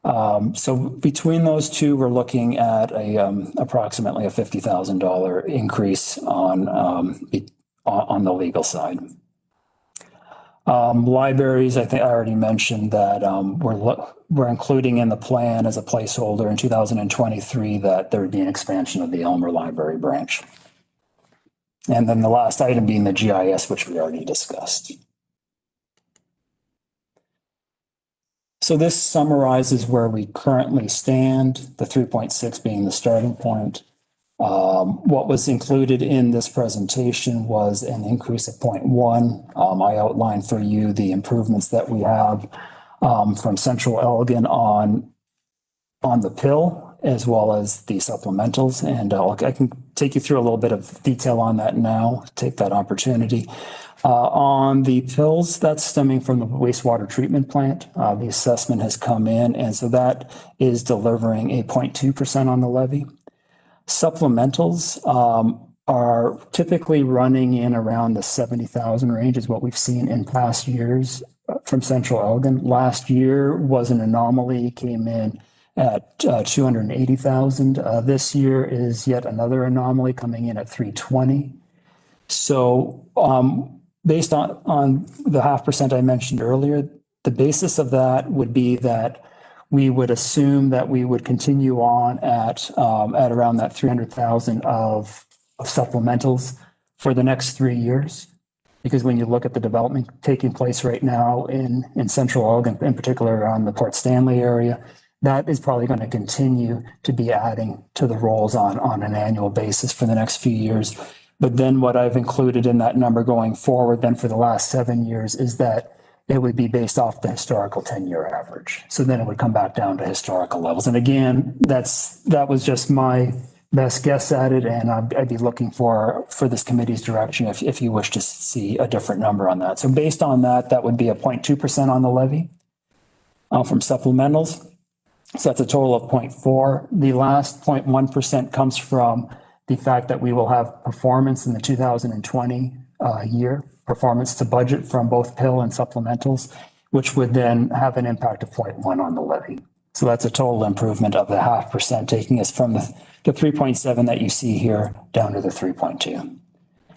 So between those two, we're looking at approximately a $50,000 increase on the legal side. Libraries, I think I already mentioned that we're including in the plan as a placeholder in 2023 that there would be an expansion of the Elmer Library branch. And then the last item being the GIS, which we already discussed. So this summarizes where we currently stand, the 3.6 being the starting point. What was included in this presentation was an increase of 0.1. I outlined for you the improvements that we have from Central Elgin on the pill as well as the supplementals. And I can take you through a little bit of detail on that now, take that opportunity. On the pills, that's stemming from the wastewater treatment plant. The assessment has come in, and so that is delivering a 0.2% on the levy. Supplementals are typically running in around the 70,000 range is what we've seen in past years from Central Elgin. Last year was an anomaly, came in at 280,000. This year is yet another anomaly coming in at 320. So based on the 0.5% I mentioned earlier, the basis of that would be that we would assume that we would continue on at around that 300,000 of supplementals for the next 3 years. Because when you look at the development taking place right now in Central Elgin, in particular around the Port Stanley area, that is probably going to continue to be adding to the rolls on an annual basis for the next few years. But then what I've included in that number going forward then for the last 7 years is that it would be based off the historical 10-year average. So then it would come back down to historical levels. And again, that was just my best guess at it. And I'd be looking for this committee's direction if you wish to see a different number on that. So based on that, that would be a 0.2% on the levy from supplementals. So that's a total of 0.4. The last 0.1% comes from the fact that we will have performance in the 2020 year, performance to budget from both pill and supplementals, which would then have an impact of 0.1 on the levy. So that's a total improvement of the 0.5%, taking us from the 3.7 that you see here down to the 3.2.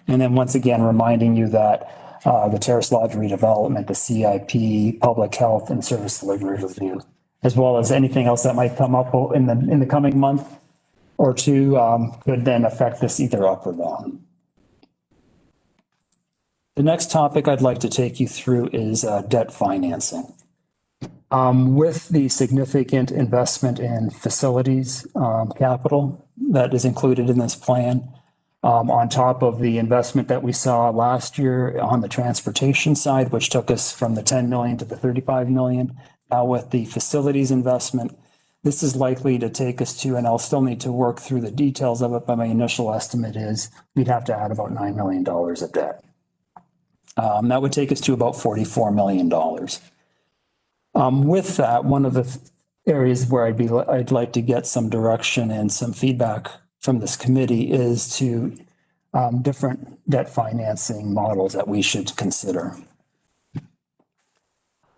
And then once again, reminding you that the Terrace Lodge redevelopment, the CIP, public health and service delivery review, as well as anything else that might come up in the coming month or two could then affect this either up or down. The next topic I'd like to take you through is debt financing. With the significant investment in facilities capital that is included in this plan, on top of the investment that we saw last year on the transportation side, which took us from the 10 million to the 35 million, now with the facilities investment, this is likely to take us to, and I'll still need to work through the details of it, but my initial estimate is we'd have to add about $9 million of debt. That would take us to about $44 million. With that, one of the areas where I'd like to get some direction and some feedback from this committee is to different debt financing models that we should consider.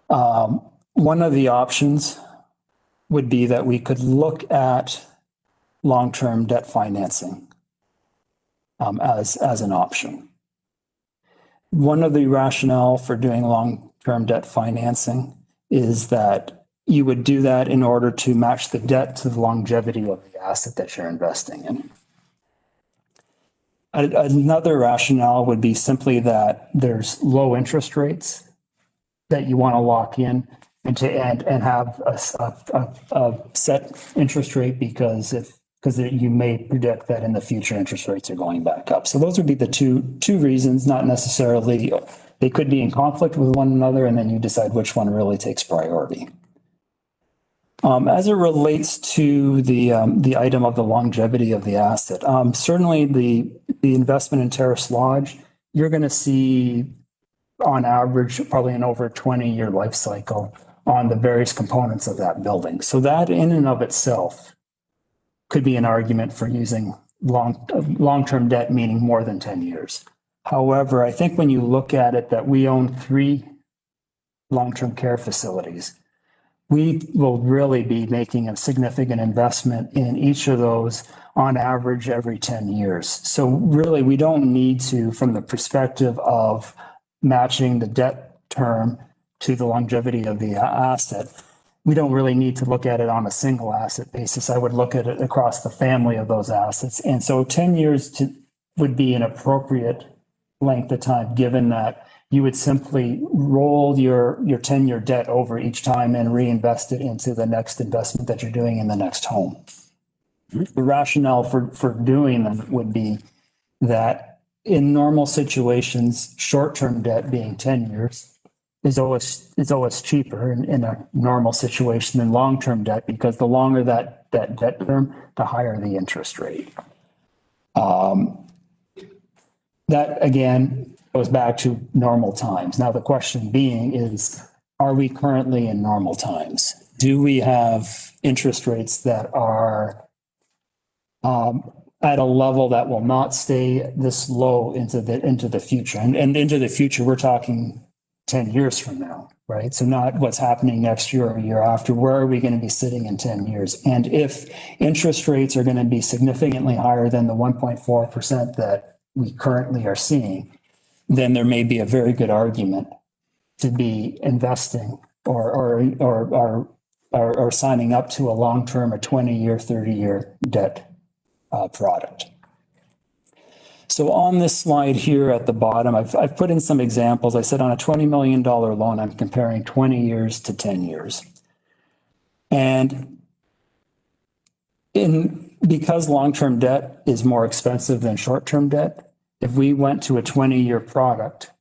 One of the options would be that we could look at long-term debt financing as an option. One of the rationale for doing long-term debt financing is that you would do that in order to match the debt to the longevity of the asset that you're investing in. Another rationale would be simply that there's low interest rates that you want to lock in and have a set interest rate because you may predict that in the future interest rates are going back up. So those would be the two reasons, not necessarily, they could be in conflict with one another, and then you decide which one really takes priority. As it relates to the item of the longevity of the asset, certainly the investment in Terrace Lodge, you're going to see on average probably an over 20-year life cycle on the various components of that building. So that in and of itself could be an argument for using long-term debt, meaning more than 10 years. However, I think when you look at it that we own 3 long-term care facilities, we will really be making a significant investment in each of those on average every 10 years. So really, we don't need to, from the perspective of matching the debt term to the longevity of the asset, we don't really need to look at it on a single asset basis. I would look at it across the family of those assets. And so 10 years would be an appropriate length of time, given that you would simply roll your 10-year debt over each time and reinvest it into the next investment that you're doing in the next home. The rationale for doing them would be that in normal situations, short-term debt being 10 years is always cheaper in a normal situation than long-term debt, because the longer that debt term, the higher the interest rate. That again goes back to normal times. Now the question being is, are we currently in normal times? Do we have interest rates that are at a level that will not stay this low into the future? And into the future, we're talking 10 years from now, right? So not what's happening next year or year after. Where are we going to be sitting in 10 years? And if interest rates are going to be significantly higher than the 1.4% that we currently are seeing, then there may be a very good argument to be investing or signing up to a long-term, a 20-year, 30-year debt product. So on this slide here at the bottom, I've put in some examples. I said on a $20 million loan, I'm comparing 20 years to 10 years. And because long-term debt is more expensive than short-term debt, if we went to a 20-year product,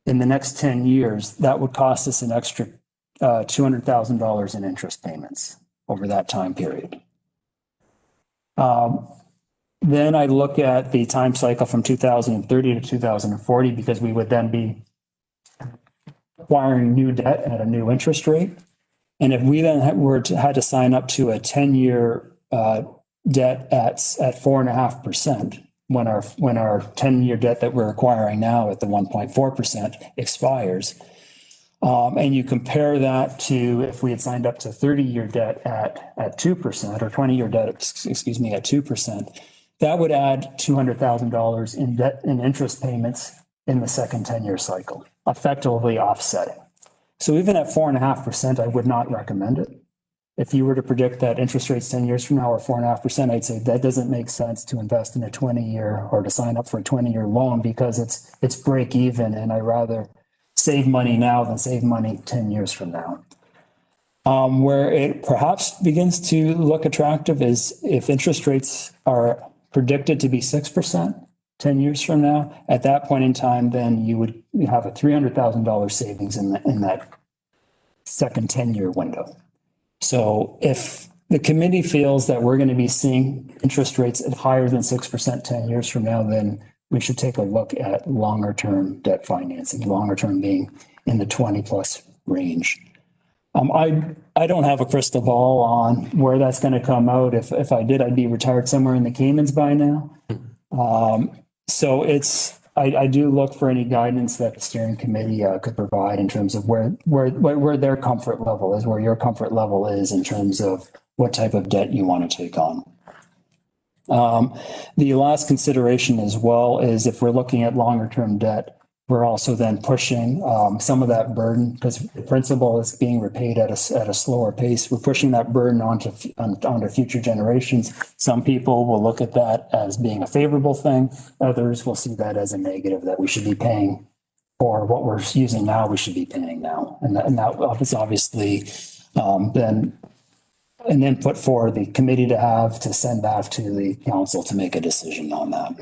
in the next 10 years, that would cost us an extra $200,000 in interest payments over that time period. Then I look at the time cycle from 2030 to 2040, because we would then be acquiring new debt at a new interest rate. And if we then had to sign up to a 10-year debt at 4.5%, when our 10-year debt that we're acquiring now at the 1.4% expires, and you compare that to if we had signed up to 30-year debt at 2%, or 20-year debt, excuse me, at 2%, that would add $200,000 in debt and interest payments in the second 10-year cycle, effectively offsetting. So even at 4.5%, I would not recommend it. If you were to predict that interest rates 10 years from now are 4.5%, I'd say that doesn't make sense to invest in a 20-year or to sign up for a 20-year loan, because it's break even, and I'd rather save money now than save money 10 years from now. Where it perhaps begins to look attractive is if interest rates are predicted to be 6% 10 years from now. At that point in time, then you have a $300,000 savings in that second 10-year window. So if the committee feels that we're going to be seeing interest rates at higher than 6% 10 years from now, then we should take a look at longer term debt financing, longer term being in the 20 plus range. I don't have a crystal ball on where that's going to come out. If I did, I'd be retired somewhere in the Caymans by now. So I do look for any guidance that the steering committee could provide in terms of where their comfort level is, where your comfort level is in terms of what type of debt you want to take on. The last consideration as well is if we're looking at longer term debt, we're also then pushing some of that burden, because the principal is being repaid at a slower pace. We're pushing that burden onto future generations. Some people will look at that as being a favorable thing. Others will see that as a negative, that we should be paying for what we're using now, we should be paying now. And that is obviously then an input for the committee to have to send back to the council to make a decision on that.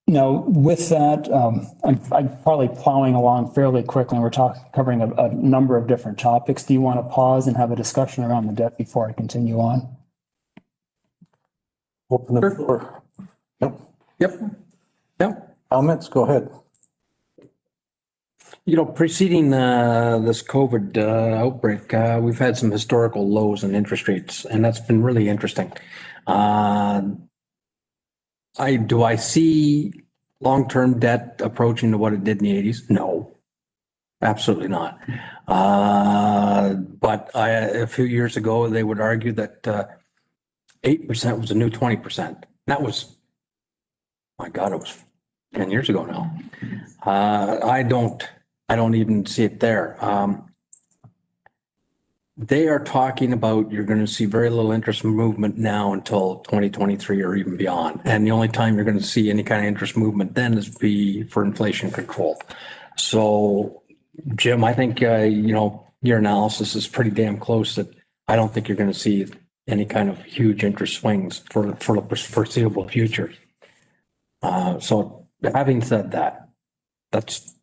Now, with that, I'm probably plowing along fairly quickly, and we're covering a number of different topics. Do you want to pause and have a discussion around the debt before I continue on? Open the floor. Yep. Yep. Comments, go ahead. You know, preceding this COVID outbreak, we've had some historical lows in interest rates, and that's been really interesting. Do I see long-term debt approaching to what it did in the 80s? No, absolutely not. But a few years ago, they would argue that 8% was a new 20%. That was, my God, it was 10 years ago now. I don't even see it there. They are talking about you're going to see very little interest movement now until 2023 or even beyond. And the only time you're going to see any kind of interest movement then is be for inflation control. So, Jim, I think, your analysis is pretty damn close that I don't think you're going to see any kind of huge interest swings for the foreseeable future. So having said that, that's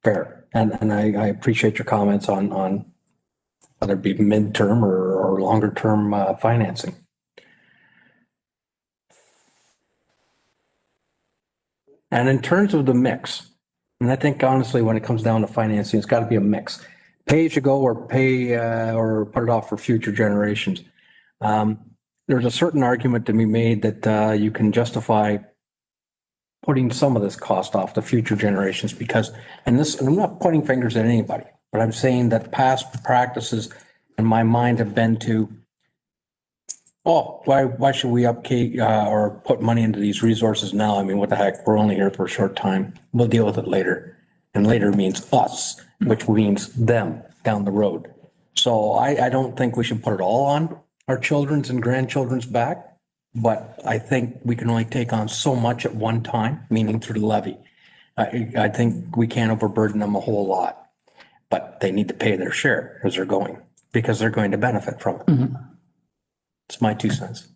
fair. And I appreciate your comments on whether it be midterm or longer term financing. And in terms of the mix, and I think honestly, when it comes down to financing, it's got to be a mix. Pay as you go or pay or put it off for future generations. There's a certain argument to be made that you can justify putting some of this cost off to future generations because, and I'm not pointing fingers at anybody, but I'm saying that past practices in my mind have been to, why should we upkeep or put money into these resources now? I mean, what the heck? We're only here for a short time. We'll deal with it later. And later means us, which means them down the road. So I don't think we should put it all on our children's and grandchildren's back, but I think we can only take on so much at one time, meaning through the levy. I think we can't overburden them a whole lot, but they need to pay their share as they're going, because they're going to benefit from it. Mm-hmm. It's my 2 cents.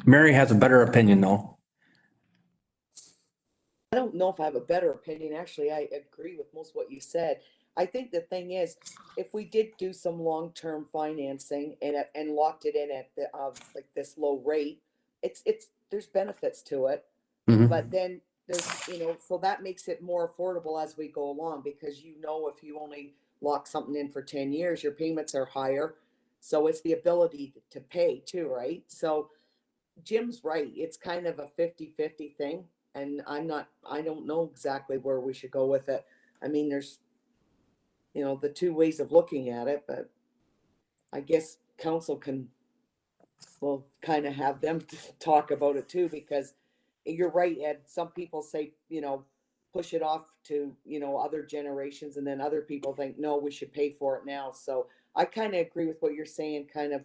Mary has a better opinion though. I don't know if I have a better opinion. Actually, I agree with most what you said. I think the thing is, if we did do some long-term financing and locked it in at the like this low rate, there's benefits to it. Mm-hmm. But then there's, so that makes it more affordable as we go along, because if you only lock something in for 10 years, your payments are higher. So it's the ability to pay too, right? So Jim's right. It's kind of a 50-50 thing. And I don't know exactly where we should go with it. I mean, there's, the two ways of looking at it, but I guess council will kind of have them talk about it too, because you're right, Ed. Some people say, push it off to, other generations, and then other people think, no, we should pay for it now. So I kind of agree with what you're saying, kind of,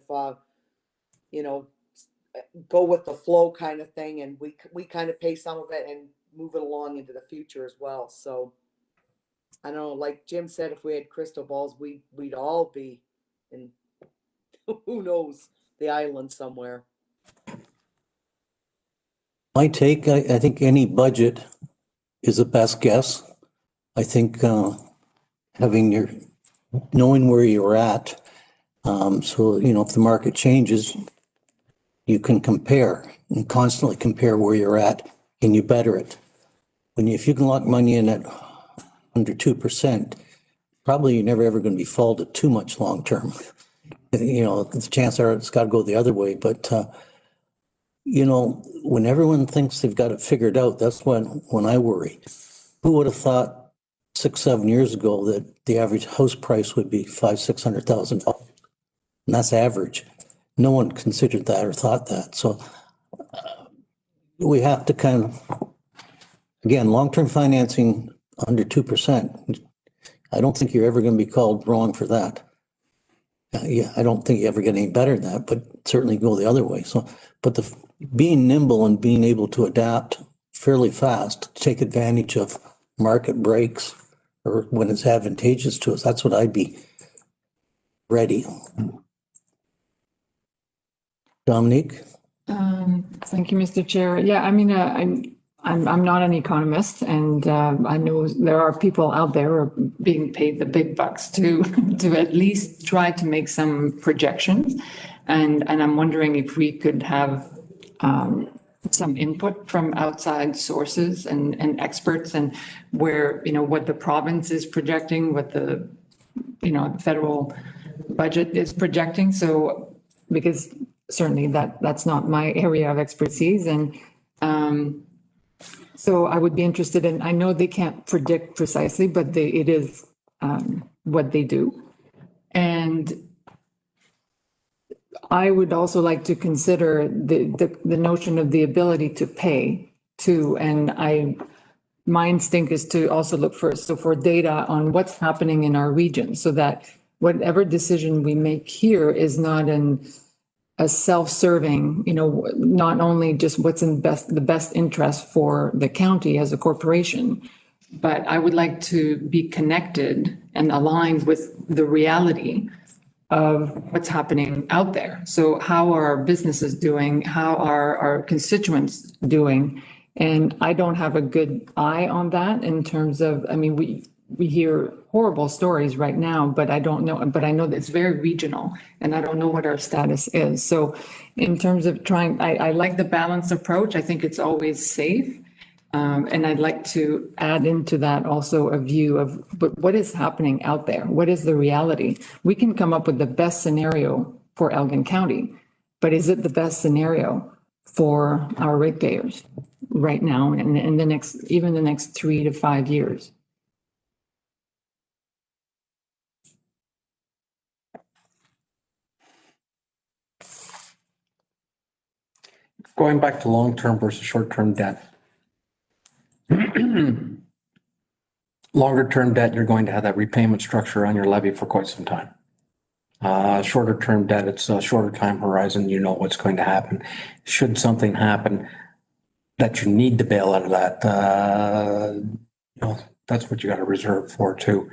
go with the flow kind of thing, and we kind of pay some of it and move it along into the future as well. So I don't know, like Jim said, if we had crystal balls, we'd all be in who knows, the island somewhere. My take, I think any budget is a best guess. I think knowing where you're at, so if the market changes, you can compare and constantly compare where you're at. Can you better it? If you can lock money in at under 2%, probably you're never ever going to be faulted too much long term. The chances are it's got to go the other way. But when everyone thinks they've got it figured out, that's when I worry. Who would have thought 6-7 years ago that the average house price would be $500,000-600,000? And that's average. No one considered that or thought that. So we have to kind of, again, long-term financing under 2%. I don't think you're ever going to be called wrong for that. Yeah, I don't think you ever get any better than that, but certainly go the other way. So, but being nimble and being able to adapt fairly fast, to take advantage of market breaks or when it's advantageous to us, that's what I'd be ready. Dominique? Thank you, Mr. Chair. Yeah, I mean, I'm not an economist, and I know there are people out there who are being paid the big bucks to to at least try to make some projections, and I'm wondering if we could have some input from outside sources and experts, and where, you know, what the province is projecting, what the, you know, federal budget is projecting. So, because certainly that's not my area of expertise. And so I would be interested in, I know they can't predict precisely, but it is what they do. And I would also like to consider the notion of the ability to pay too. And my instinct is to also look for data on what's happening in our region, so that whatever decision we make here is not a self-serving, you know, not only just what's in the best interest for the county as a corporation, but I would like to be connected and aligned with the reality of what's happening out there. So how are our businesses doing? How are our constituents doing? And I don't have a good eye on that in terms of, I mean, we hear horrible stories right now, but I don't know, but I know that it's very regional, and I don't know what our status is. So in terms of trying, I like the balanced approach. I think it's always safe. And I'd like to add into that also a view of, but what is happening out there? What is the reality? We can come up with the best scenario for Elgin County, but is it the best scenario for our ratepayers right now and in the next, even the next 3 to 5 years? Going back to long-term versus short-term debt. Longer-term debt, you're going to have that repayment structure on your levy for quite some time. Shorter-term debt, it's a shorter time horizon. You know what's going to happen. Should something happen that you need to bail out of that, you know, that's what you got to reserve for too.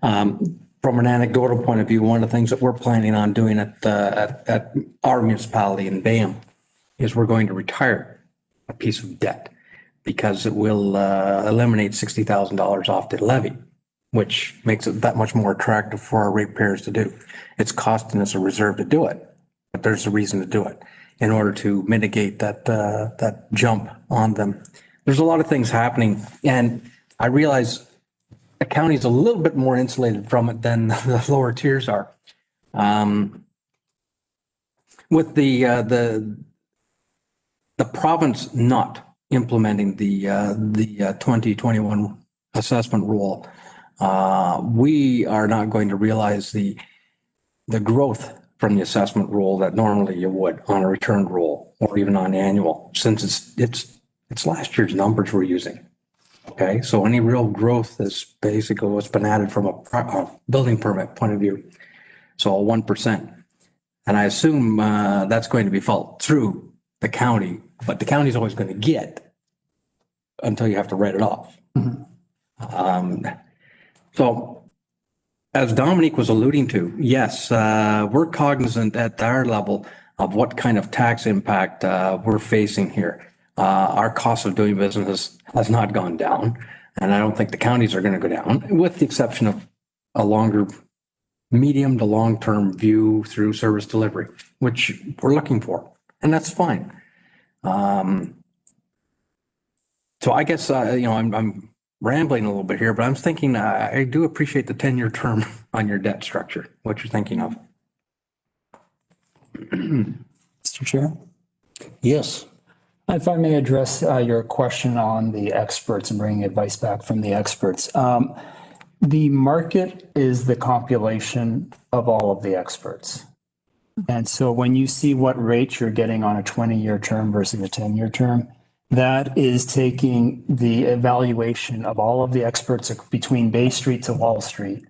From an anecdotal point of view, one of the things that we're planning on doing at our municipality in Bayham is we're going to retire a piece of debt, because it will eliminate $60,000 off the levy, which makes it that much more attractive for our ratepayers to do. It's costing us a reserve to do it, but there's a reason to do it in order to mitigate that jump on them. There's a lot of things happening, and I realize the county's a little bit more insulated from it than the lower tiers are. With the province not implementing the 2021 assessment rule, we are not going to realize the growth from the assessment rule that normally you would on a return rule or even on annual, since it's last year's numbers we're using. Okay, so any real growth is basically what's been added from a building permit point of view. So 1%. And I assume that's going to be felt through the county, but the county's always going to get until you have to write it off. So as Dominique was alluding to, yes, we're cognizant at our level of what kind of tax impact we're facing here. Our cost of doing business has not gone down, and I don't think the counties are going to go down, with the exception of a longer medium to long-term view through service delivery, which we're looking for, and that's fine. So I guess, you know, I'm rambling a little bit here, but I'm thinking, I do appreciate the 10-year term on your debt structure, what you're thinking of. Mr. Chair, Yes. if I may address your question on the experts and bringing advice back from the experts. The market is the compilation of all of the experts. And so when you see what rates you're getting on a 20-year term versus a 10-year term, that is taking the evaluation of all of the experts between Bay Street to Wall Street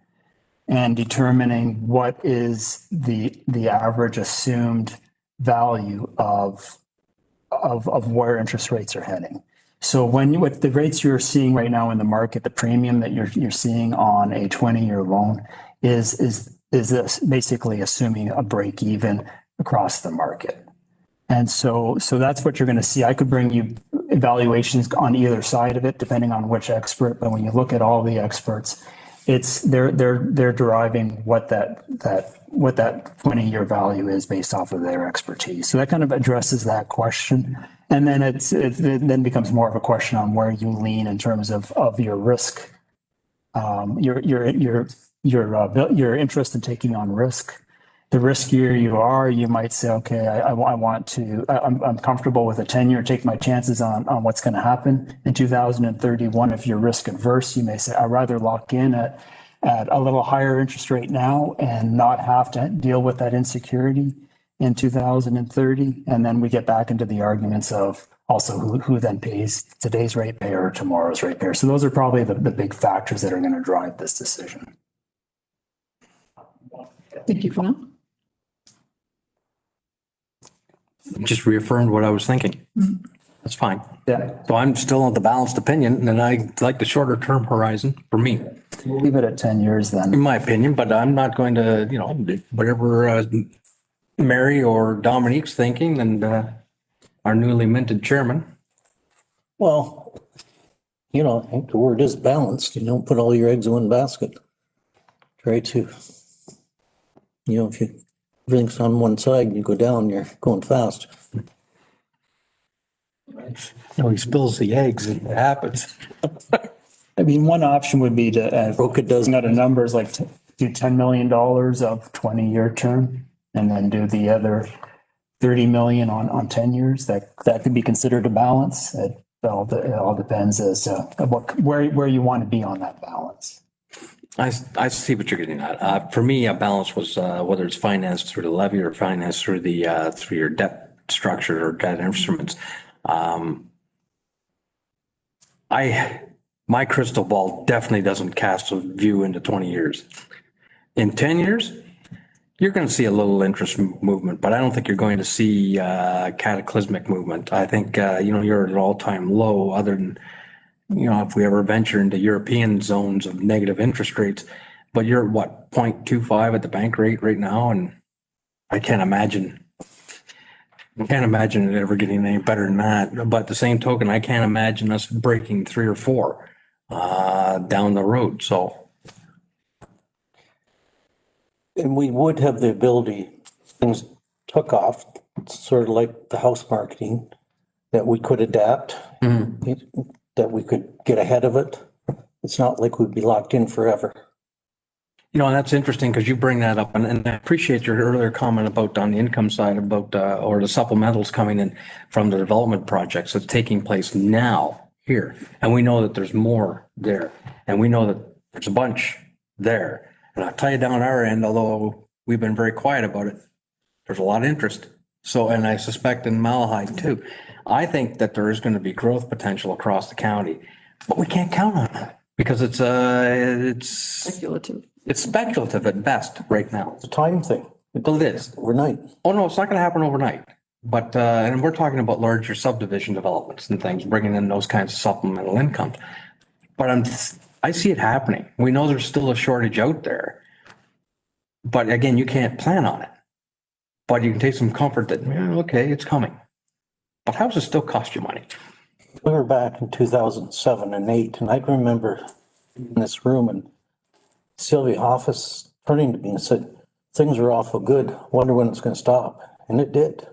and determining what is the average assumed value of where interest rates are heading. So with the rates you're seeing right now in the market, the premium that you're seeing on a 20-year loan is this basically assuming a break even across the market. And so that's what you're going to see. I could bring you evaluations on either side of it, depending on which expert. But when you look at all the experts, they're deriving what that 20-year value is based off of their expertise. So that kind of addresses that question. And then it then becomes more of a question on where you lean in terms of your risk, your interest in taking on risk. The riskier you are, you might say, okay, I'm comfortable with a 10-year, take my chances on what's going to happen in 2031. If you're risk adverse, you may say, I'd rather lock in at a little higher interest rate now and not have to deal with that insecurity in 2030. And then we get back into the arguments of also who then pays today's ratepayer or tomorrow's ratepayer. So those are probably the big factors that are going to drive this decision. Thank you for that. Just reaffirmed what I was thinking. That's fine. Yeah, So I'm still on the balanced opinion, and I like the shorter term horizon for me, we'll leave it at 10 years in then. my opinion, but I'm not going to, whatever Mary or Dominique's thinking and our newly minted chairman. Well, I think the word is balanced. You don't put all your eggs in one basket. Try to, if everything's on one side and you go down, you're going fast. No, he spills the eggs and it happens. I mean, one option would be to, Broke a dozen. out of numbers, like do $10 million of 20-year term and then do the other 30 million on 10 years. That could be considered a balance. It all depends as to where you want to be on that balance. I see what you're getting at. For me, a balance was whether it's financed through the levy or financed through through your debt structure or debt instruments. My crystal ball definitely doesn't cast a view into 20 years. In 10 years, you're going to see a little interest movement, but I don't think you're going to see cataclysmic movement. I think, you're at an all-time low other than, if we ever venture into European zones of negative interest rates, but you're what, 0.25 at the bank rate right now. And I can't imagine it ever getting any better than that. But at the same token, I can't imagine us breaking 3 or 4 down the road. So. And we would have the ability, things took off, sort of like the house marketing, that we could adapt, that we could get ahead of it. It's not like we'd be locked in forever. And that's interesting because you bring that up, and I appreciate your earlier comment about on the income side about or the supplementals coming in from the development projects that's taking place now here, and we know that there's more there, and we know that there's a bunch there. And I'll tell you down our end, although we've been very quiet about it, there's a lot of interest. So, and I suspect in Malahide too. I think that there is going to be growth potential across the county, but we can't count on it because it's Speculative. speculative at best right now. It's a time thing. Well, it is. Overnight. Oh, no, it's not going to happen overnight. But, and we're talking about larger subdivision developments and things, bringing in those kinds of supplemental income. But I see it happening. We know there's still a shortage out there. But again, you can't plan on it. But you can take some comfort that, okay, it's coming. But houses still cost you money. We were back in 2007 and 8, and I can remember in this room and Sylvia Office turning to me and said, things are awful good. Wonder when it's going to stop. And it did.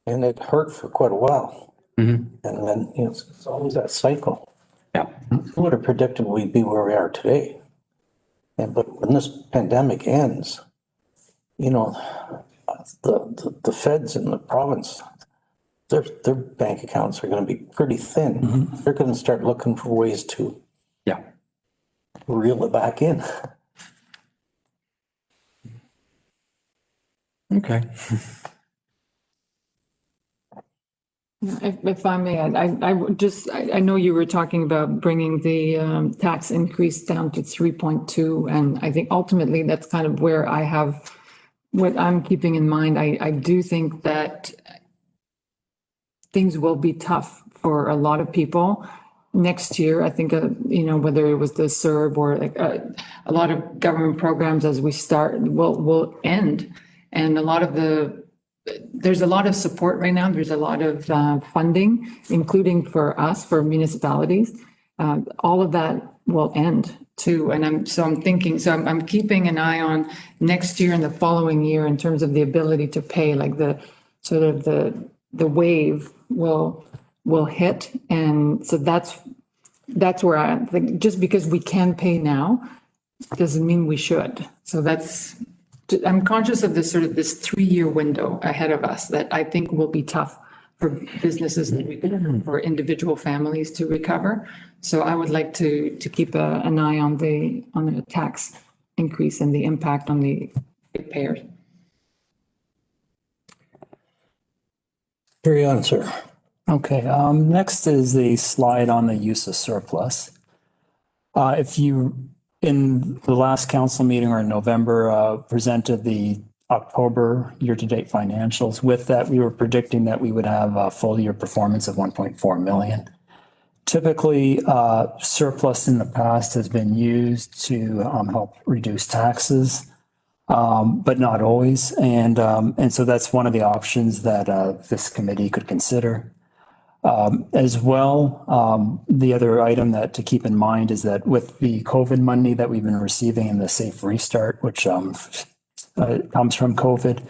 And it hurt for quite a while. And then, it's always that cycle. Yeah. Who would have predicted we'd be where we are today? But when this pandemic ends, the feds in the province, their bank accounts are going to be pretty thin. They're going to start looking for ways to reel it back in. Okay. If I may, I know you were talking about bringing the tax increase down to 3.2, and I think ultimately that's kind of where I have, what I'm keeping in mind. I do think that things will be tough for a lot of people next year. I think, whether it was the CERB or like a lot of government programs as we start will end. And there's a lot of support right now. There's a lot of funding, including for us, for municipalities. All of that will end too. And I'm keeping an eye on next year and the following year in terms of the ability to pay, like the sort of the wave will hit. And so that's where I think, just because we can pay now doesn't mean we should. So I'm conscious of this 3-year window ahead of us that I think will be tough for businesses, for individual families to recover. So I would like to keep an eye on the tax increase and the impact on the payers. Your answer. Okay, next is the slide on the use of surplus. If you, in the last council meeting or in November, presented the October year-to-date financials. With that, we were predicting that we would have a full year performance of 1.4 million. Typically, surplus in the past has been used to help reduce taxes, but not always. And so that's one of the options that this committee could consider. As well, the other item that to keep in mind is that with the COVID money that we've been receiving in the Safe Restart, which comes from COVID,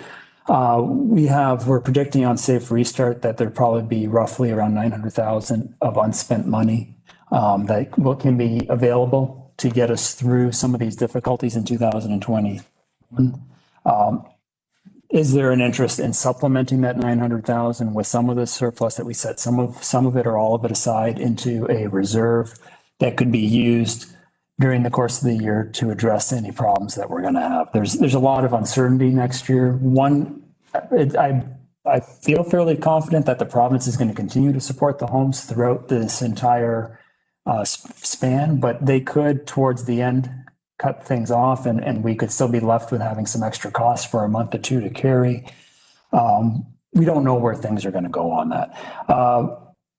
we're predicting on Safe Restart that there'd probably be roughly around 900,000 of unspent money that can be available to get us through some of these difficulties in 2020. Is there an interest in supplementing that 900,000 with some of the surplus that we set some of it or all of it aside into a reserve that could be used during the course of the year to address any problems that we're going to have? There's a lot of uncertainty next year. I feel fairly confident that the province is going to continue to support the homes throughout this entire span, but they could towards the end cut things off and we could still be left with having some extra costs for a month or two to carry. We don't know where things are going to go on that.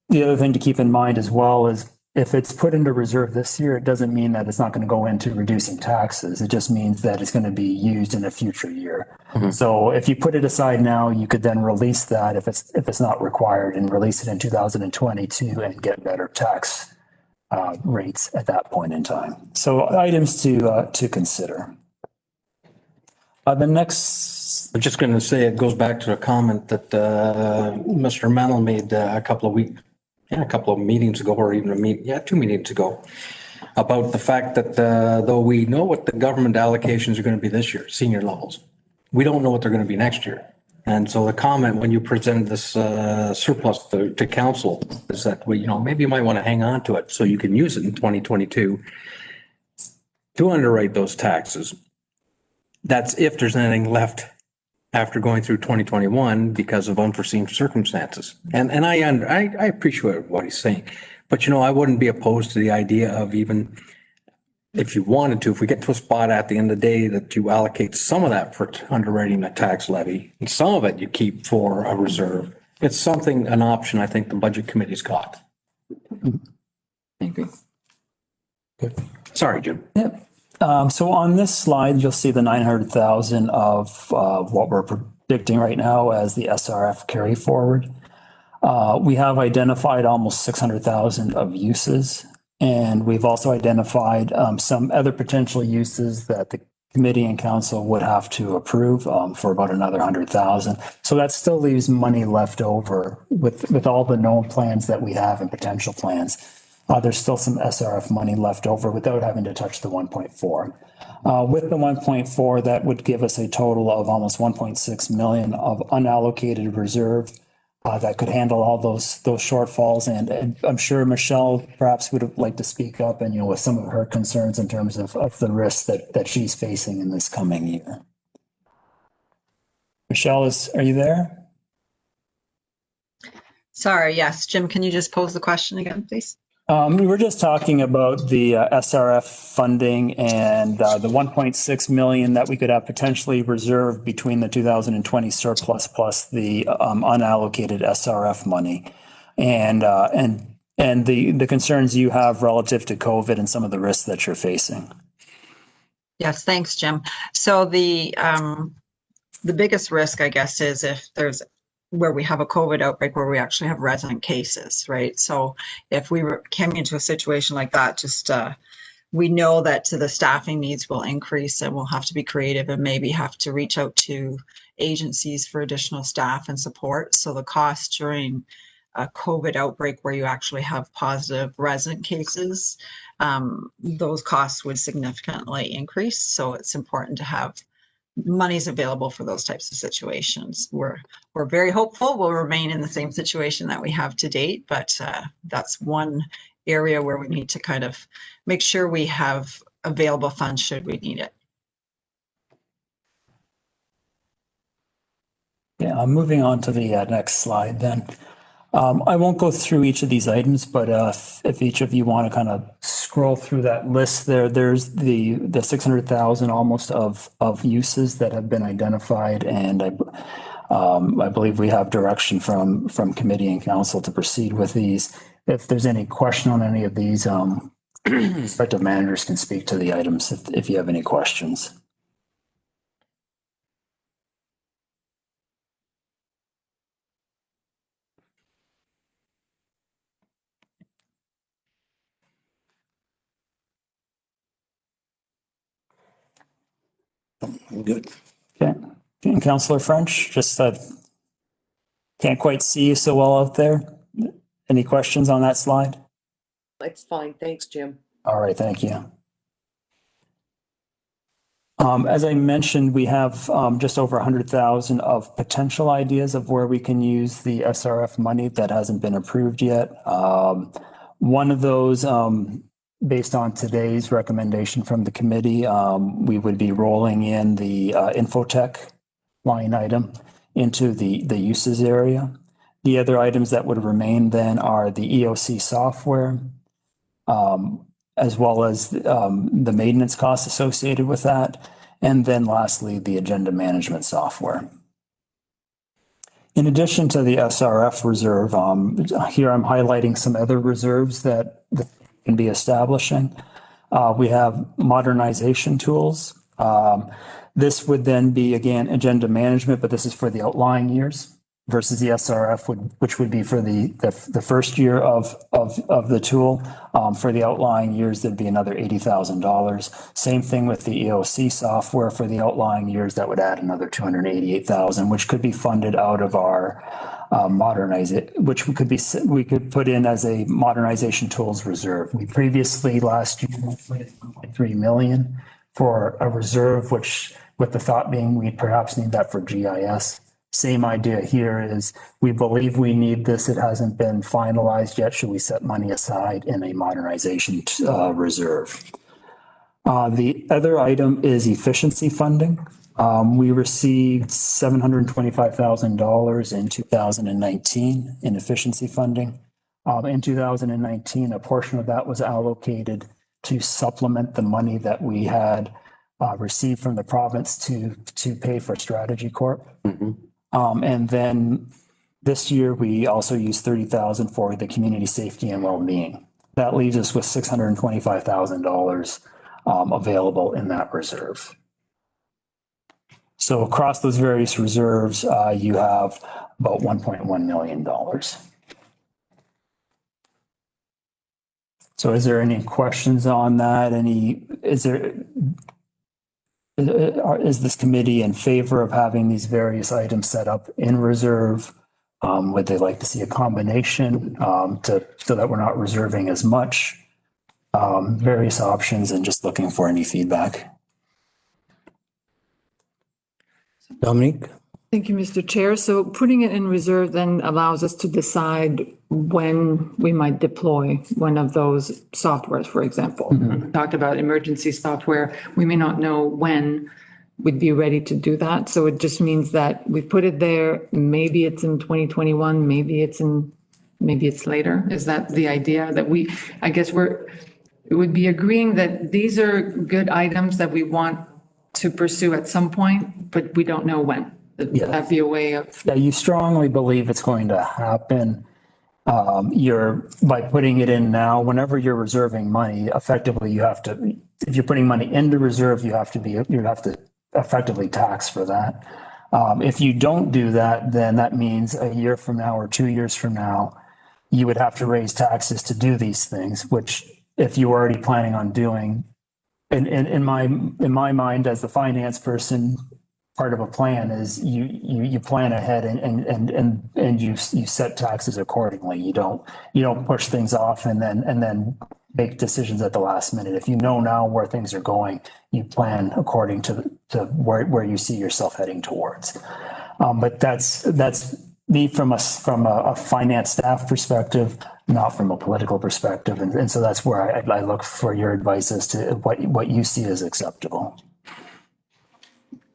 The other thing to keep in mind as well is if it's put into reserve this year, it doesn't mean that it's not going to go into reducing taxes. It just means that it's going to be used in a future year. Mm-hmm. So if you put it aside now, you could then release that if it's not required and release it in 2022 and get better tax rates at that point in time. So items to consider. The next, I'm just going to say it goes back to a comment that Mr. Mennel made a couple of meetings ago, or even 2 meetings ago, about the fact that though we know what the government allocations are going to be this year, senior levels, we don't know what they're going to be next year. And so the comment when you present this surplus to council is that, well, maybe you might want to hang on to it so you can use it in 2022 to underwrite those taxes. That's if there's anything left after going through 2021 because of unforeseen circumstances. And I appreciate what he's saying, but I wouldn't be opposed to the idea of, even if you wanted to, if we get to a spot at the end of the day that you allocate some of that for underwriting the tax levy and some of it you keep for a reserve. It's an option I think the budget committee's got. I agree. Good. Sorry, Jim. Yep. So on this slide, you'll see the 900,000 of what we're predicting right now as the SRF carry forward. We have identified almost 600,000 of uses. And we've also identified some other potential uses that the committee and council would have to approve for about another 100,000. So that still leaves money left over with all the known plans that we have and potential plans. There's still some SRF money left over without having to touch the 1.4. With the 1.4, that would give us a total of almost 1.6 million of unallocated reserve that could handle all those shortfalls. And I'm sure Michelle perhaps would like to speak up and, with some of her concerns in terms of the risks that she's facing in this coming year. Michelle, are you there? Sorry, yes, Jim, can you just pose the question again, please? We were just talking about the SRF funding and the 1.6 million that we could have potentially reserved between the 2020 surplus plus the unallocated SRF money. And the concerns you have relative to COVID and some of the risks that you're facing. Yes, thanks, Jim. So the biggest risk, I guess, is if there's where we have a COVID outbreak where we actually have resident cases, right? So if we came into a situation like that, just we know that the staffing needs will increase and we'll have to be creative and maybe have to reach out to agencies for additional staff and support. So the cost during a COVID outbreak where you actually have positive resident cases, those costs would significantly increase. So it's important to have monies available for those types of situations. We're very hopeful we'll remain in the same situation that we have to date, but that's one area where we need to kind of make sure we have available funds should we need it. Yeah, I'm moving on to the next slide then. I won't go through each of these items, but if each of you want to kind of scroll through that list there, there's the 600,000 almost of uses that have been identified. And I believe we have direction from committee and council to proceed with these. If there's any question on any of these, respective managers can speak to the items if you have any questions. Good. Okay. And Councillor French, just can't quite see you so well out there. Any questions on that slide? It's fine. Thanks, Jim. All right, thank you. As I mentioned, we have just over 100,000 of potential ideas of where we can use the SRF money that hasn't been approved yet. One of those, based on today's recommendation from the committee, we would be rolling in the infotech line item into the uses area. The other items that would remain then are the EOC software, as well as the maintenance costs associated with that. And then lastly, the agenda management software. In addition to the SRF reserve, here I'm highlighting some other reserves that can be establishing. We have modernization tools. This would then be, again, agenda management, but this is for the outlying years versus the SRF, which would be for the first year of the tool. For the outlying years, there'd be another $80,000. Same thing with the EOC software. For the outlying years, that would add another $288,000, which could be funded out of our which we could put in as a modernization tools reserve. We previously last year put 1.3 million for a reserve, which with the thought being we perhaps need that for GIS. Same idea here is we believe we need this. It hasn't been finalized yet. Should we set money aside in a modernization reserve? The other item is efficiency funding. We received $725,000 in 2019 in efficiency funding. In 2019, a portion of that was allocated to supplement the money that we had received from the province to pay for Strategy Corp. And then this year, we also used $30,000 for the community safety and well-being. That leaves us with $625,000 available in that reserve. So across those various reserves, you have about $1.1 million. So is there any questions on that? Is this committee in favor of having these various items set up in reserve? Would they like to see a combination so that we're not reserving as much? Various options and just looking for any feedback. Dominique? Thank you, Mr. Chair. So putting it in reserve then allows us to decide when we might deploy one of those softwares, for example. We talked about emergency software. We may not know when we'd be ready to do that. So it just means that we put it there. Maybe it's in 2021, maybe it's in maybe it's later. Is that the idea that I guess it would be agreeing that these are good items that we want to pursue at some point, but we don't know when. Would that be a way of? Yeah, you strongly believe it's going to happen. By putting it in now, whenever you're reserving money, effectively you have to, if you're putting money into reserve, you have to effectively tax for that. If you don't do that, then that means a year from now or 2 years from now, you would have to raise taxes to do these things, which if you were already planning on doing, in my mind as the finance person, part of a plan is you plan ahead and you set taxes accordingly. You don't push things off and then make decisions at the last minute. If you know now where things are going, you plan according to where you see yourself heading towards. But that's me from a finance staff perspective, not from a political perspective. And so that's where I look for your advice as to what you see as acceptable.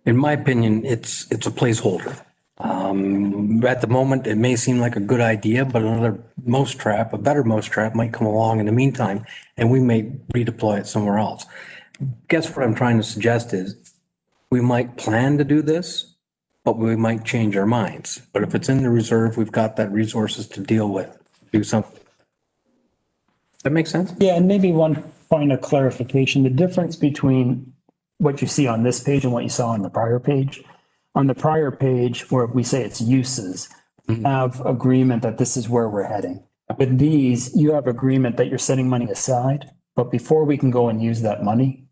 In my opinion, it's a placeholder. At the moment, it may seem like a good idea, but a better mousetrap might come along in the meantime, and we may redeploy it somewhere else. Guess what I'm trying to suggest is we might plan to do this, but we might change our minds. But if it's in the reserve, we've got that resources to deal with, do something. That makes sense? Yeah, and maybe one point of clarification, the difference between what you see on this page and what you saw on the prior page. On the prior page, where we say it's uses, we have agreement that this is where we're heading. With these, you have agreement that you're setting money aside, but before we can go and use that money,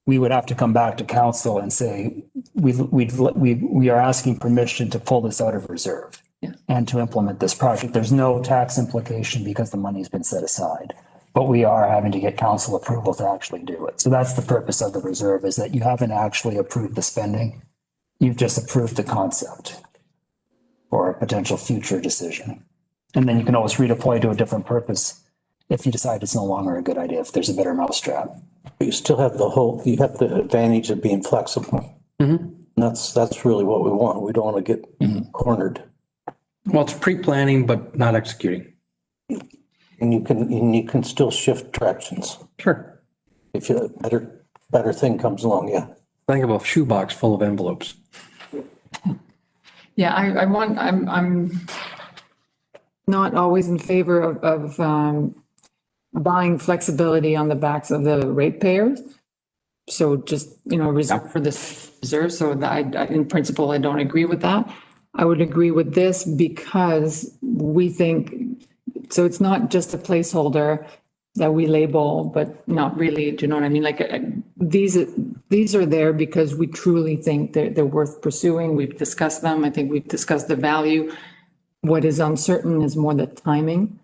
we would have to come back to council and say, we are asking permission to pull this out of reserve and to implement this project. There's no tax implication because the money's been set aside. But we are having to get council approval to actually do it. So that's the purpose of the reserve, is that you haven't actually approved the spending. You've just approved the concept for a potential future decision. And then you can always redeploy to a different purpose if you decide it's no longer a good idea, if there's a better mousetrap. You still have you have the advantage of being flexible. And that's really what we want. We don't want to get cornered. Well, it's pre-planning, but not executing. And you can still shift directions. Sure. If a better thing comes along, yeah. Think of a shoebox full of envelopes. Yeah, I'm not always in favor of buying flexibility on the backs of the ratepayers. So just, reserve for this reserve. So in principle, I don't agree with that. I would agree with this because we think, so it's not just a placeholder that we label, but not really, do you know what I mean? Like these are there because we truly think they're worth pursuing. We've discussed them. I think we've discussed the value. What is uncertain is more the timing.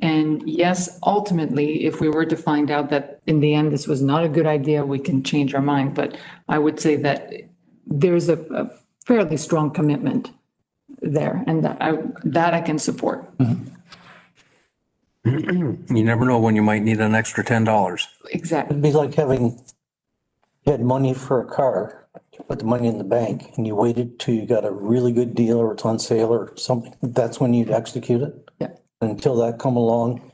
And yes, ultimately, if we were to find out that in the end, this was not a good idea, we can change our mind. But I would say that there's a fairly strong commitment there, and that I can support. You never know when you might need an extra $10. Exactly. It'd be like you had money for a car, you put the money in the bank and you waited till you got a really good deal or it's on sale or something. That's when you'd execute it. Yeah. Until that come along,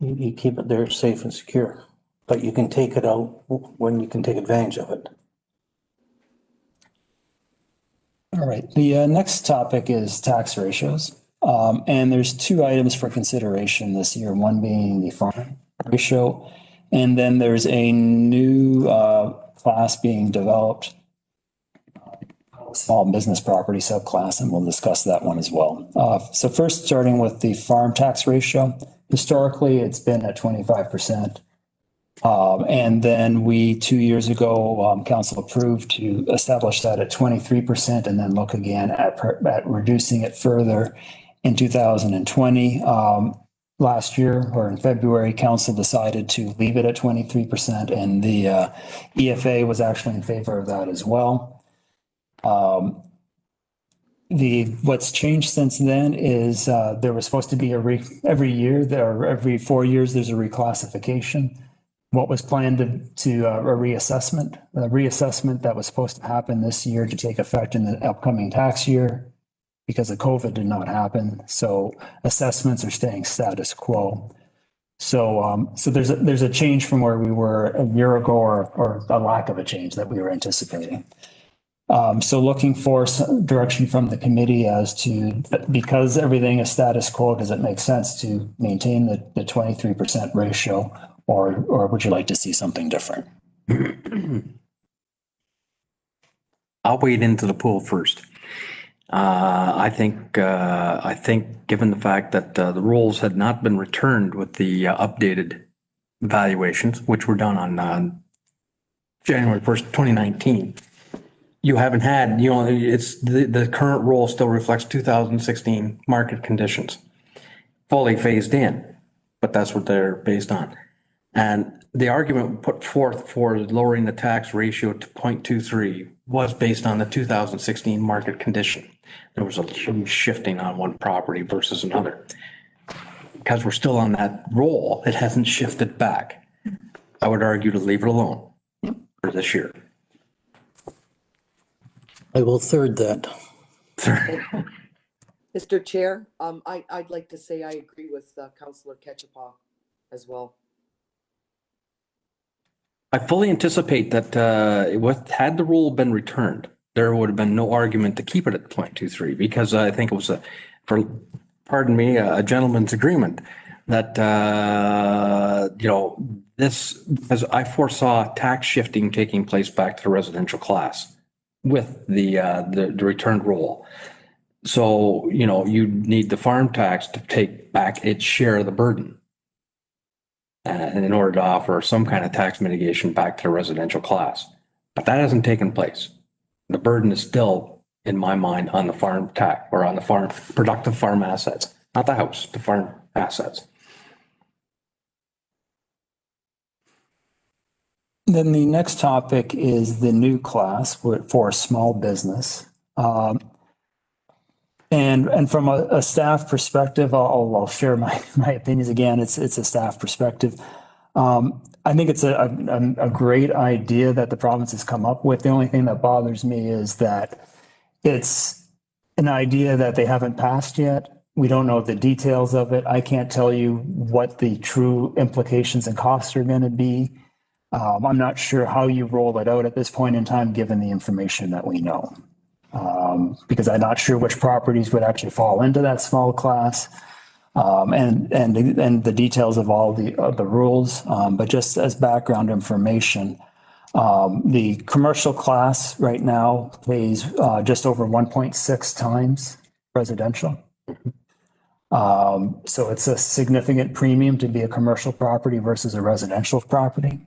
you keep it there safe and secure. But you can take it out when you can take advantage of it. All right, the next topic is tax ratios. And there's two items for consideration this year, one being the farm ratio, and then there's a new class being developed, small business property subclass, and we'll discuss that one as well. So first, starting with the farm tax ratio, historically, it's been at 25%. And then 2 years ago, council approved to establish that at 23% and then look again at reducing it further in 2020. Last year, or in February, council decided to leave it at 23%, and the EFA was actually in favor of that as well. What's changed since then is there was supposed to be every 4 years, there's a reclassification. What was planned to a reassessment. The reassessment that was supposed to happen this year to take effect in the upcoming tax year because of COVID did not happen. So assessments are staying status quo. So there's a change from where we were a year ago, or a lack of a change that we were anticipating. So looking for some direction from the committee as to, because everything is status quo, does it make sense to maintain the 23% ratio, or would you like to see something different? I'll wade into the pool first. I think given the fact that the rules had not been returned with the updated valuations, which were done on January 1st, 2019, you haven't had, it's the current rule still reflects 2016 market conditions, fully phased in, but that's what they're based on. And the argument put forth for lowering the tax ratio to 0.23 was based on the 2016 market condition. There was a huge shifting on one property versus another. Because we're still on that roll, it hasn't shifted back. I would argue to leave it alone for this year. I will third that. Mr. Chair, I'd like to say I agree with Councillor Ketchapaw as well. I fully anticipate that had the rule been returned, there would have been no argument to keep it at 0.23, because I think it was a gentleman's agreement that, this, because I foresaw tax shifting taking place back to the residential class with the returned rule. So, you need the farm tax to take back its share of the burden. And in order to offer some kind of tax mitigation back to the residential class. But that hasn't taken place. The burden is still, in my mind, on the farm tax, or on the farm, productive farm assets, not the house, the farm assets. Then the next topic is the new class for small business. And from a staff perspective, I'll share my opinions again. It's a staff perspective. I think it's a great idea that the province has come up with. The only thing that bothers me is that it's an idea that they haven't passed yet. We don't know the details of it. I can't tell you what the true implications and costs are going to be. I'm not sure how you roll it out at this point in time, given the information that we know. Because I'm not sure which properties would actually fall into that small class, and the details of all the rules. But just as background information, the commercial class right now pays just over 1.6 times residential. So it's a significant premium to be a commercial property versus a residential property.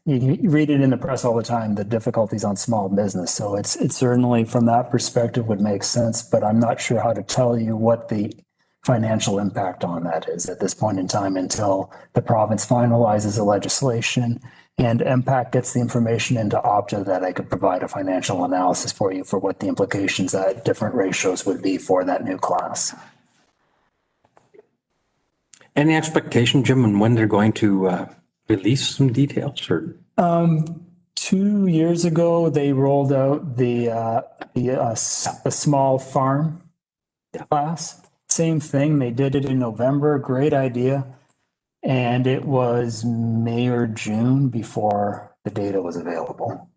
You read it in the press all the time, the difficulties on small business. So it's certainly from that perspective would make sense, but I'm not sure how to tell you what the financial impact on that is at this point in time until the province finalizes the legislation and MPAC gets the information into Opta, that I could provide a financial analysis for you for what the implications at different ratios would be for that new class. Any expectation, Jim, on when they're going to release some details? Or 2 years ago, they rolled out the small farm class. Same thing. They did it in November. Great idea. And it was May or June before the data was available.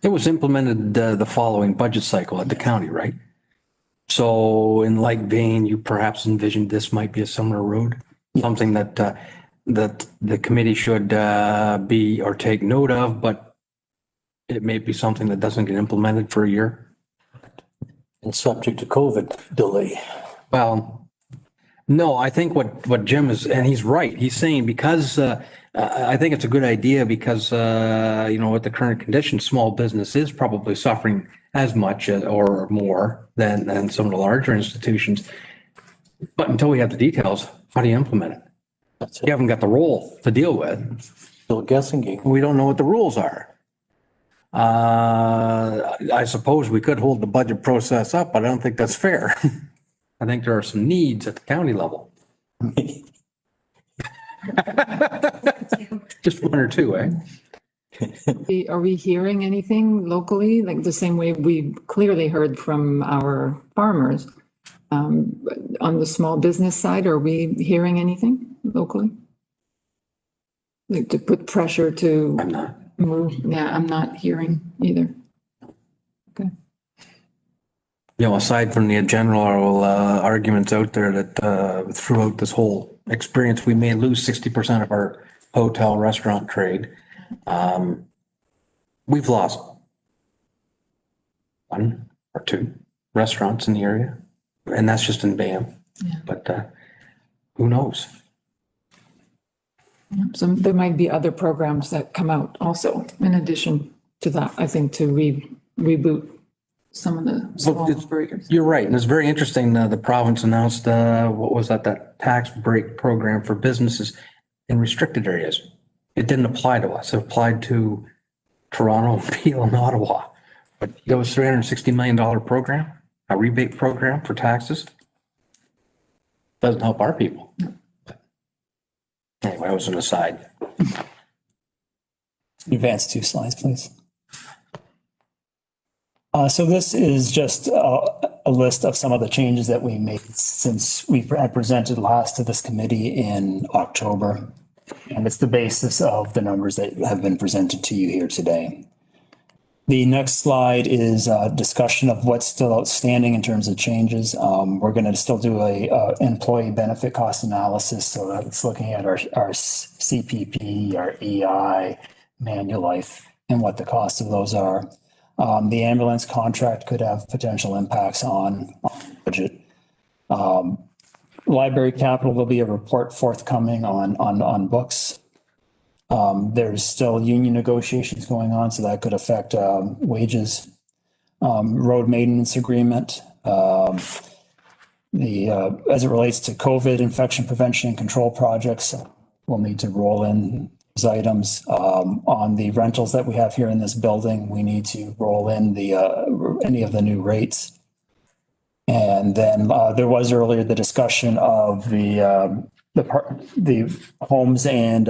it was implemented the following budget cycle at the county, right? So in like vein, you perhaps envisioned this might be a similar road, something that that the committee should be or take note of, but it may be something that doesn't get implemented for a year. And subject to COVID delay. Well, no, I think what Jim is, and he's right, he's saying because I think it's a good idea because, with the current conditions, small business is probably suffering as much or more than some of the larger institutions. But until we have the details, how do you implement it? That's You it. haven't got the role to deal with. Still a guessing game. We don't know what the rules are. I suppose we could hold the budget process up, but I don't think that's fair. I think there are some needs at the county level. Just one or two, eh? Are we hearing anything locally, like the same way we clearly heard from our farmers? On the small business side, are we hearing anything locally? Like to put pressure to I'm not. move? Yeah, I'm not hearing either. Okay. You know, aside from the general arguments out there that throughout this whole experience, we may lose 60% of our hotel restaurant trade. We've lost one or two restaurants in the area, and that's just in BAM. But who knows? So there might be other programs that come out also, in addition to that, I think, to reboot some of the small operators. You're right, and it's very interesting. The province announced what was that tax break program for businesses in restricted areas. It didn't apply to us. It applied to Toronto, Peel, and Ottawa. But there was $360 million program, a rebate program for taxes. Doesn't help our people. Anyway, that was an aside. Advance 2 slides, please. So this is just a list of some of the changes that we made since we had presented last to this committee in October. And it's the basis of the numbers that have been presented to you here today. The next slide is a discussion of what's still outstanding in terms of changes. We're going to still do a employee benefit cost analysis. So that's looking at our CPP, our EI, Manulife, and what the cost of those are. The ambulance contract could have potential impacts on budget. Library capital, there'll be a report forthcoming on books. There's still union negotiations going on, so that could affect wages. Road maintenance agreement. As it relates to COVID infection prevention and control projects, we'll need to roll in those items. On the rentals that we have here in this building, we need to roll in any of the new rates. And then there was earlier the discussion of the homes and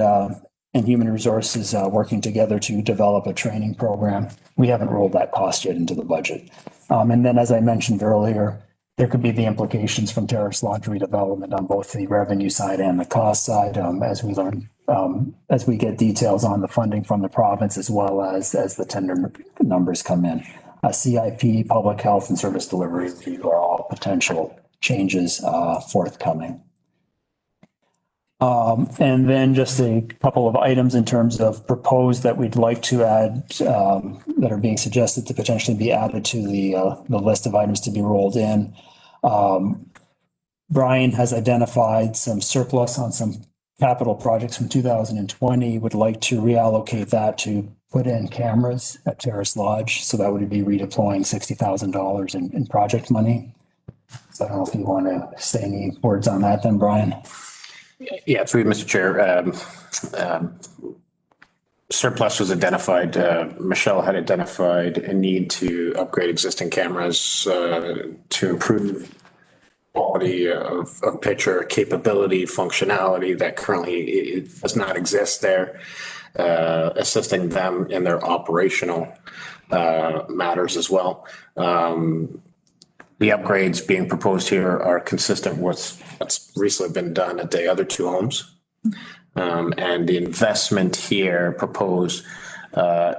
human resources working together to develop a training program. We haven't rolled that cost yet into the budget. And then, as I mentioned earlier, there could be the implications from Terrace Lodge redevelopment on both the revenue side and the cost side as we learn, as we get details on the funding from the province, as well as the tender numbers come in. CIP, public health, and service delivery review are all potential changes forthcoming. And then just a couple of items in terms of proposed that we'd like to add, that are being suggested to potentially be added to the list of items to be rolled in. Brian has identified some surplus on some capital projects from 2020, would like to reallocate that to put in cameras at Terrace Lodge. So that would be redeploying $60,000 in project money. So I don't know if you want to say any words on that then, Brian. Yeah, through you, Mr. Chair. Surplus was identified. Michelle had identified a need to upgrade existing cameras to improve quality of picture, capability, functionality that currently does not exist there, assisting them in their operational matters as well. The upgrades being proposed here are consistent with what's recently been done at the other two homes. And the investment here proposed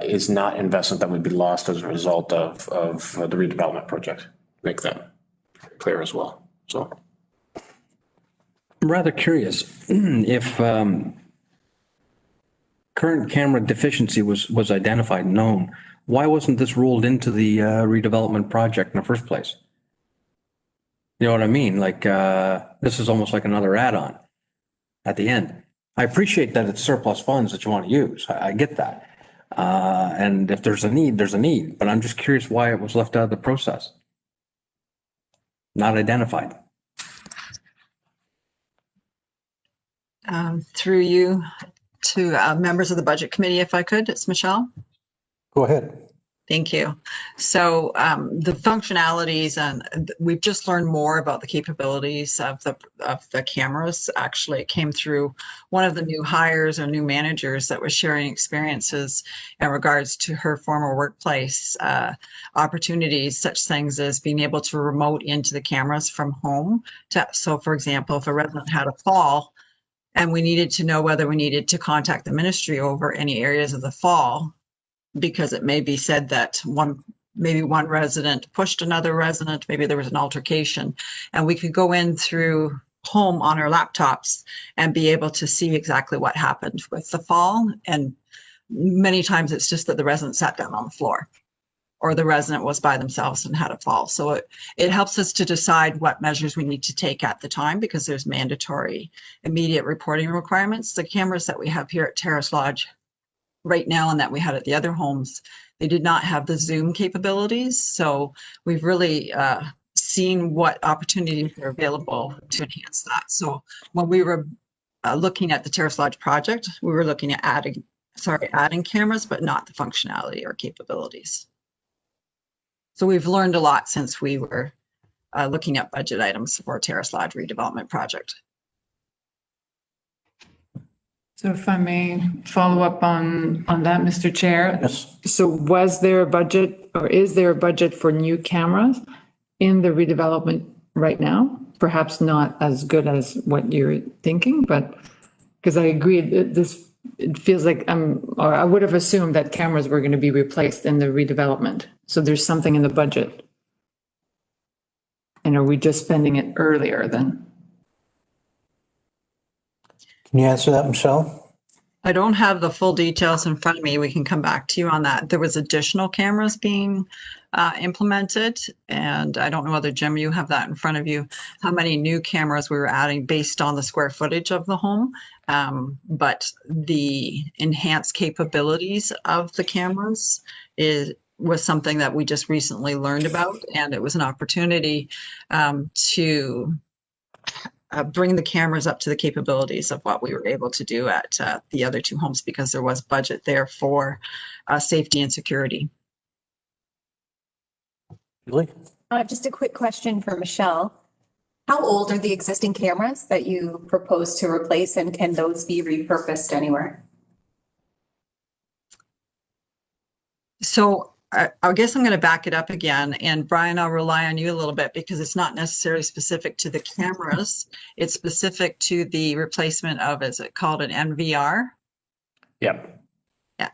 is not investment that would be lost as a result of the redevelopment project. Make that clear as well. So I'm rather curious if current camera deficiency was identified and known, why wasn't this rolled into the redevelopment project in the first place? You know what I mean? Like, this is almost like another add-on at the end. I appreciate that it's surplus funds that you want to use. I get that. And if there's a need, there's a need. But I'm just curious why it was left out of the process. Not identified. Through you to members of the budget committee, if I could, it's Michelle. Go ahead. Thank you. So the functionalities, and we've just learned more about the capabilities of the cameras. Actually, it came through one of the new hires or new managers that was sharing experiences in regards to her former workplace opportunities, such things as being able to remote into the cameras from home. So, for example, if a resident had a fall, and we needed to know whether we needed to contact the ministry over any areas of the fall, because it may be said that maybe one resident pushed another resident, maybe there was an altercation, and we could go in through home on our laptops and be able to see exactly what happened with the fall. And many times it's just that the resident sat down on the floor or the resident was by themselves and had a fall. So it helps us to decide what measures we need to take at the time, because there's mandatory immediate reporting requirements. The cameras that we have here at Terrace Lodge right now and that we had at the other homes, they did not have the Zoom capabilities. So we've really seen what opportunities are available to enhance that. So when we were looking at the Terrace Lodge project, we were looking at adding cameras, but not the functionality or capabilities. So we've learned a lot since we were looking at budget items for Terrace Lodge redevelopment project. So if I may follow up on that, Mr. Chair. Yes. So was there a budget, or is there a budget for new cameras in the redevelopment right now? Perhaps not as good as what you're thinking, but because I agree that it feels like or I would have assumed that cameras were going to be replaced in the redevelopment. So there's something in the budget. And are we just spending it earlier then? Can you answer that, Michelle? I don't have the full details in front of me. We can come back to you on that. There was additional cameras being implemented, and I don't know whether, Jim, you have that in front of you, how many new cameras we were adding based on the square footage of the home. But the enhanced capabilities of the cameras was something that we just recently learned about, and it was an opportunity to bring the cameras up to the capabilities of what we were able to do at the other two homes, because there was budget there for safety and security. Julie? Just a quick question for Michelle. How old are the existing cameras that you propose to replace, and can those be repurposed anywhere? So I guess I'm going to back it up again. And Brian, I'll rely on you a little bit, because it's not necessarily specific to the cameras. It's specific to the replacement of, is it called an NVR? Yep. Yeah.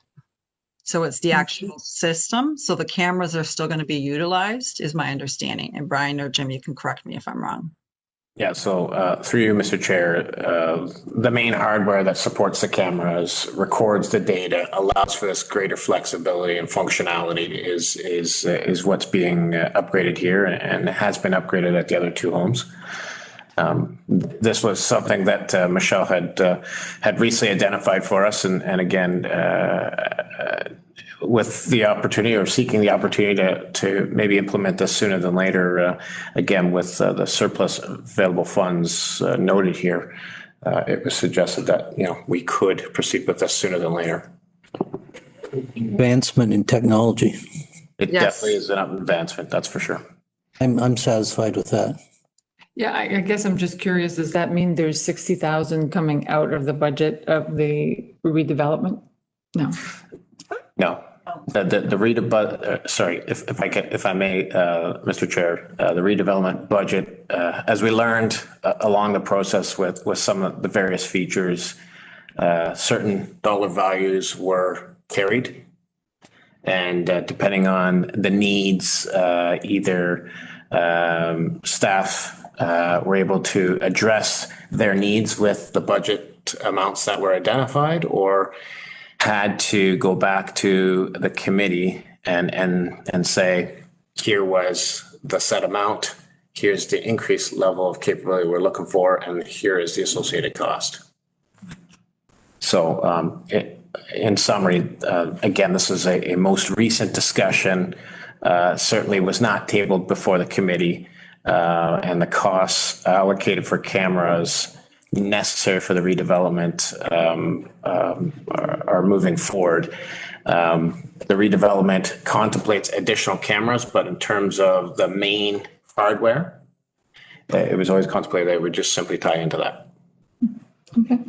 So it's the actual system. So the cameras are still going to be utilized, is my understanding. And Brian or Jim, you can correct me if I'm wrong. Yeah, so through you, Mr. Chair, the main hardware that supports the cameras records the data, allows for this greater flexibility and functionality is what's being upgraded here, and has been upgraded at the other two homes. This was something that Michelle had recently identified for us, and again, with the opportunity, or seeking the opportunity to maybe implement this sooner than later, again, with the surplus available funds noted here, it was suggested that, we could proceed with this sooner than later. Advancement in technology. It definitely is an advancement, that's for sure. I'm satisfied with that. Yeah, I guess I'm just curious, does that mean there's 60,000 coming out of the budget of the redevelopment? No. No, sorry, if I may, Mr. Chair, the redevelopment budget, as we learned along the process with some of the various features, certain dollar values were carried, and depending on the needs, either staff were able to address their needs with the budget amounts that were identified, or had to go back to the committee and say, here was the set amount, here's the increased level of capability we're looking for, and here is the associated cost. So in summary, again, this is a most recent discussion, certainly was not tabled before the committee, and the costs allocated for cameras necessary for the redevelopment are moving forward. the redevelopment contemplates additional cameras, but in terms of the main hardware, it was always contemplated that it would just simply tie into that. Okay.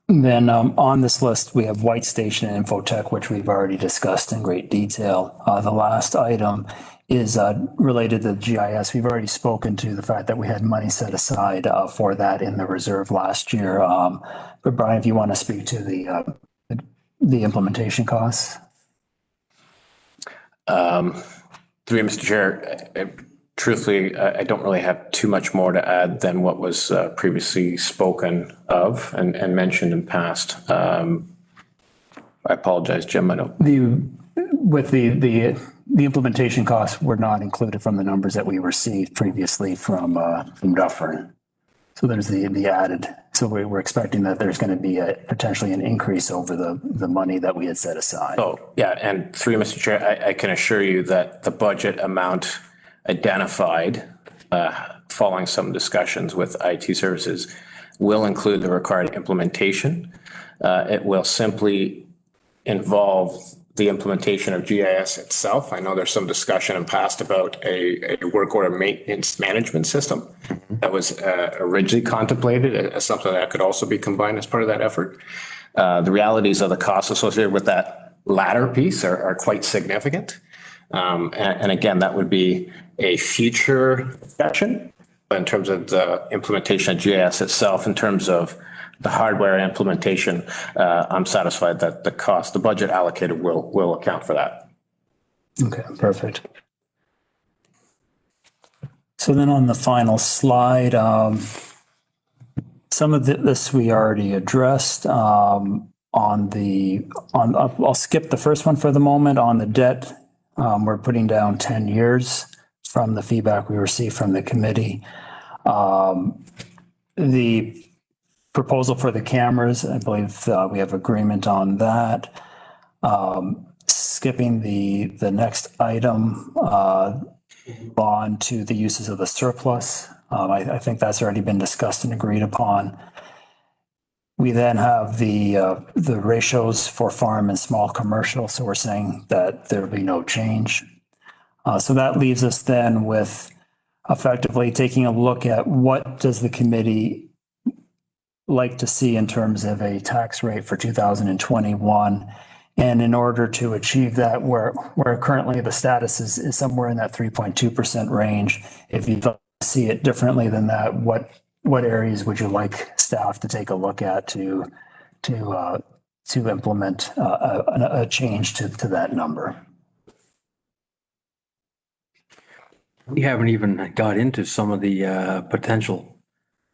Then on this list, we have White Station and Infotech, which we've already discussed in great detail. The last item is related to GIS. We've already spoken to the fact that we had money set aside for that in the reserve last year. But Brian, if you want to speak to the implementation costs. Through you, Mr. Chair, truthfully, I don't really have too much more to add than what was previously spoken of and mentioned in past. I apologize, Jim. I don't. The implementation costs were not included from the numbers that we received previously from Dufferin. So there's the added. So we're expecting that there's going to be potentially an increase over the money that we had set aside. Oh, yeah. And through you, Mr. Chair, I can assure you that the budget amount identified following some discussions with IT services will include the required implementation. It will simply involve the implementation of GIS itself. I know there's some discussion in past about a work order maintenance management system that was originally contemplated as something that could also be combined as part of that effort. The realities of the costs associated with that latter piece are quite significant. And again, that would be a future discussion in terms of the implementation of GIS itself. In terms of the hardware implementation, I'm satisfied that the budget allocated will account for that. Okay, perfect. So then on the final slide, some of this we already addressed. I'll skip the first one for the moment. On the debt, we're putting down 10 years from the feedback we received from the committee. The proposal for the cameras, I believe we have agreement on that. Skipping the next item, on to the uses of the surplus. I think that's already been discussed and agreed upon. We then have the ratios for farm and small commercial. So we're saying that there'll be no change. So that leaves us then with effectively taking a look at what does the committee like to see in terms of a tax rate for 2021. And in order to achieve that, where currently the status is somewhere in that 3.2% range, if you see it differently than that, what areas would you like staff to take a look at to implement a change to that number? We haven't even got into some of the potential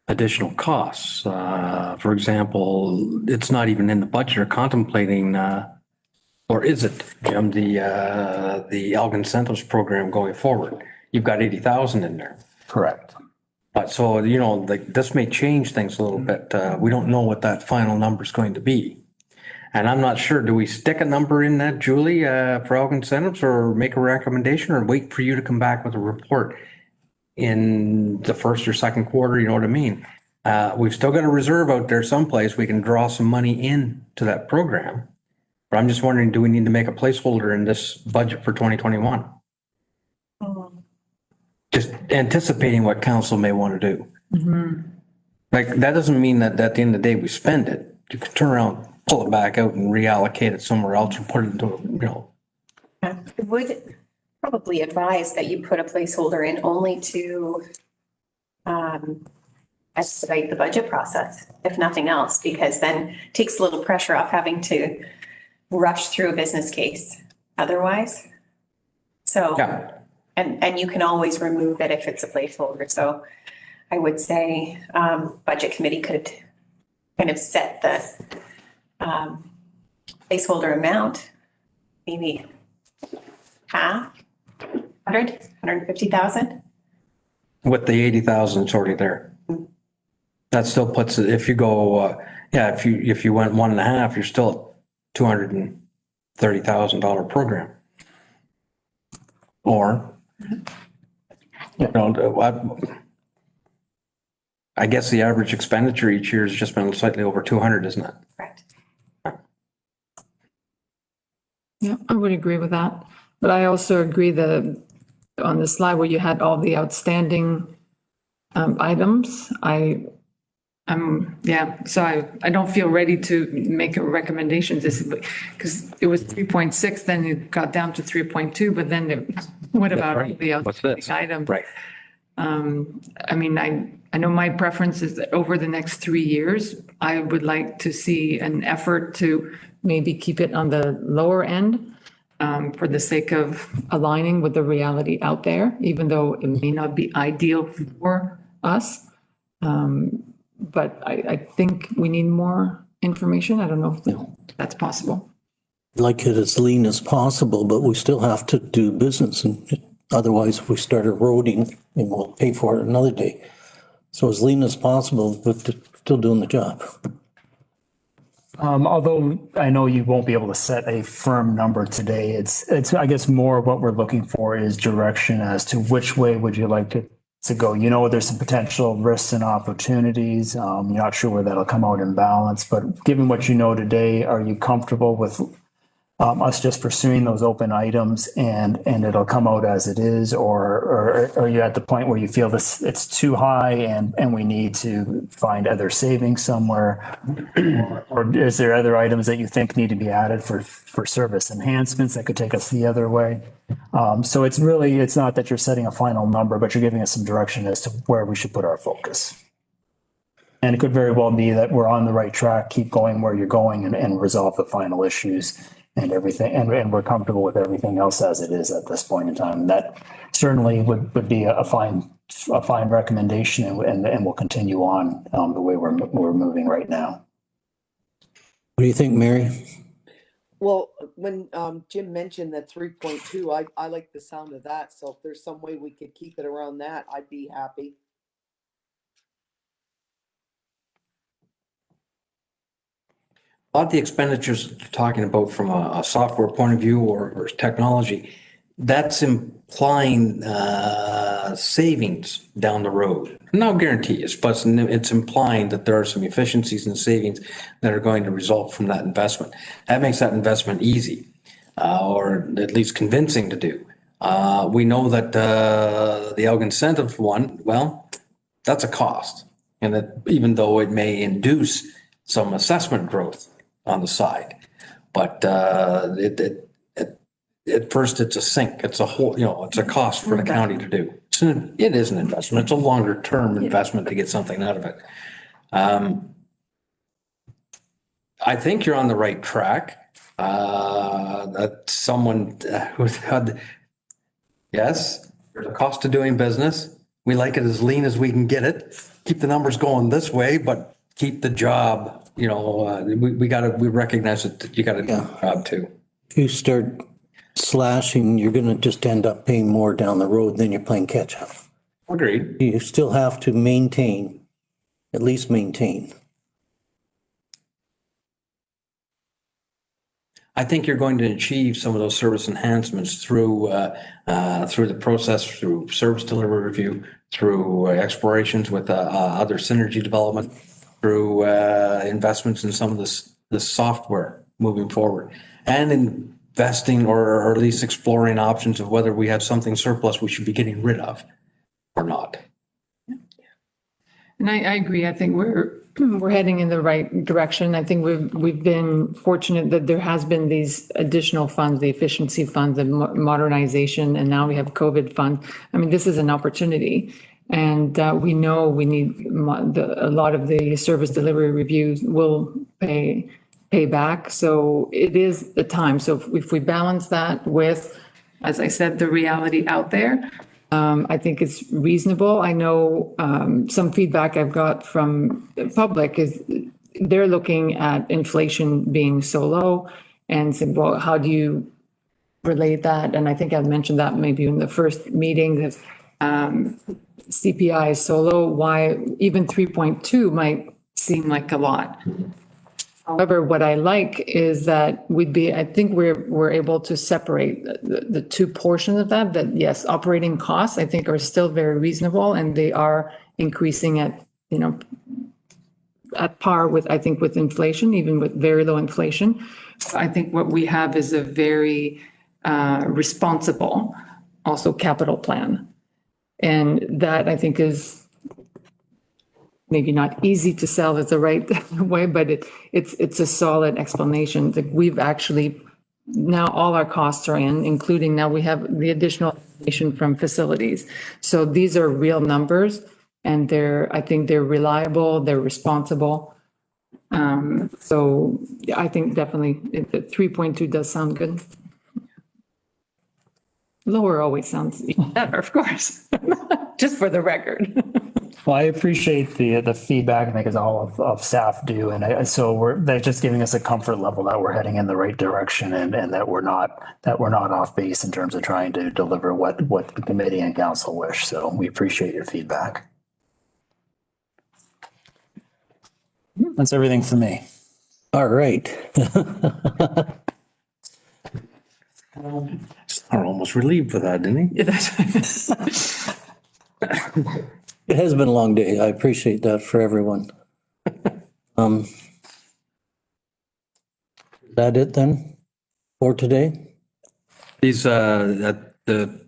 additional costs. For example, it's not even in the budget or contemplating, or is it, Jim, the Elgin Incentives program going forward? You've got 80,000 in there. Correct. But so, this may change things a little bit. We don't know what that final number is going to be. And I'm not sure, do we stick a number in that, Julie, for Elgin Incentives, or make a recommendation, or wait for you to come back with a report in the first or second quarter? You know what I mean? We've still got a reserve out there someplace. We can draw some money in to that program. But I'm just wondering, do we need to make a placeholder in this budget for 2021? Just anticipating what council may want to do. Like, that doesn't mean that at the end of the day, we spend it. You can turn around, pull it back out and reallocate it somewhere else or put it into, I would probably advise that you put a placeholder in only to expedite the budget process, if nothing else, because then it takes a little pressure off having to rush through a business case otherwise. So, yeah. and you can always remove it if it's a placeholder. So I would say budget committee could kind of set the placeholder amount, maybe half, 150,000. With the 80,000, it's already there. That still puts it, if you go, if you went 1.5, you're still at $230,000 program. Or, I guess the average expenditure each year has just been slightly over 200, isn't it? Correct. Yeah, I would agree with that. But I also agree that on the slide where you had all the outstanding items, so I don't feel ready to make a recommendation because it was 3.6, then it got down to 3.2, but then what about right. the What's this? outstanding items? Right. I mean, I know my preference is that over the next 3 years, I would like to see an effort to maybe keep it on the lower end for the sake of aligning with the reality out there, even though it may not be ideal for us. But I think we need more information. I don't know if that's possible. Like it as lean as possible, but we still have to do business, and otherwise if we start eroding, and we'll pay for it another day. So as lean as possible, but still doing the job. Although I know you won't be able to set a firm number today, it's I guess more what we're looking for is direction as to which way would you like to go. You know, there's some potential risks and opportunities. You're not sure where that'll come out in balance, but given what you know today, are you comfortable with us just pursuing those open items and it'll come out as it is, or are you at the point where you feel this it's too high and we need to find other savings somewhere, or is there other items that you think need to be added for service enhancements that could take us the other way? So it's not that you're setting a final number, but you're giving us some direction as to where we should put our focus. And it could very well be that we're on the right track, keep going where you're going and resolve the final issues and everything. And we're comfortable with everything else as it is at this point in time. That certainly would be a fine recommendation, and we'll continue on the way we're moving right now. What do you think, Mary? Well, when Jim mentioned that 3.2, I like the sound of that. So if there's some way we could keep it around that, I'd be happy. A lot of the expenditures you're talking about from a software point of view or technology, that's implying savings down the road. No guarantees, but it's implying that there are some efficiencies and savings that are going to result from that investment. That makes that investment easy, or at least convincing to do. We know that the Elgin incentive one, well, that's a cost. And that even though it may induce some assessment growth on the side, but at first it's a sink. It's a whole, it's a cost for the county to do. It is an investment. It's a longer term investment to get something out of it. I think you're on the right track. That someone who had, yes, there's a cost to doing business. We like it as lean as we can get it. Keep the numbers going this way, but keep the job. We recognize that you got to do the job too. If you start slashing, you're going to just end up paying more down the road, then you're playing catch up. Agreed. You still have to at least maintain. I think you're going to achieve some of those service enhancements through the process, through service delivery review, through explorations with other synergy development, through investments in some of this software moving forward, and investing or at least exploring options of whether we have something surplus we should be getting rid of or not. And I agree. I think we're heading in the right direction. I think we've been fortunate that there has been these additional funds, the efficiency funds, the modernization, and now we have COVID fund. I mean, this is an opportunity. And we know we need a lot of the service delivery reviews will pay back. So it is the time. So if we balance that with, as I said, the reality out there, I think it's reasonable. I know some feedback I've got from the public is they're looking at inflation being so low and saying, well, how do you relate that? And I think I mentioned that maybe in the first meeting that CPI is so low, why even 3.2 might seem like a lot. However, what I like is that I think we're able to separate the two portions of that yes, operating costs, I think, are still very reasonable and they are increasing at par with, I think, with inflation, even with very low inflation. I think what we have is a very responsible, also capital plan. And that I think is maybe not easy to sell is the right way, but it's a solid explanation that we've actually, now all our costs are in, including now we have the additional information from facilities. So these are real numbers and I think they're reliable, they're responsible. So I think definitely 3.2 does sound good. Lower always sounds even better, of course, just for the record. Well, I appreciate the feedback, I think as all of staff do. And so they're just giving us a comfort level that we're heading in the right direction and that we're not off base in terms of trying to deliver what the committee and council wish. So we appreciate your feedback. That's everything for me. All right. I'm almost relieved for that, didn't he? It has been a long day. I appreciate that for everyone. Is that it then for today? These, the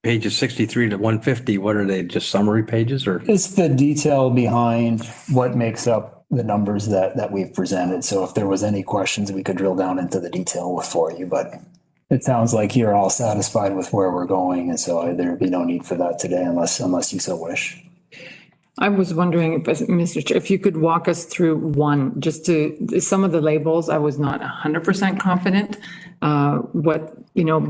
pages 63 to 150, what are they? Just summary pages or? It's the detail behind what makes up the numbers that we've presented. So if there was any questions, we could drill down into the detail for you, but it sounds like you're all satisfied with where we're going. And so there'd be no need for that today unless you so wish. I was wondering, if, Mr. Chair, if you could walk us through one, just to, some of the labels, I was not 100% confident. What,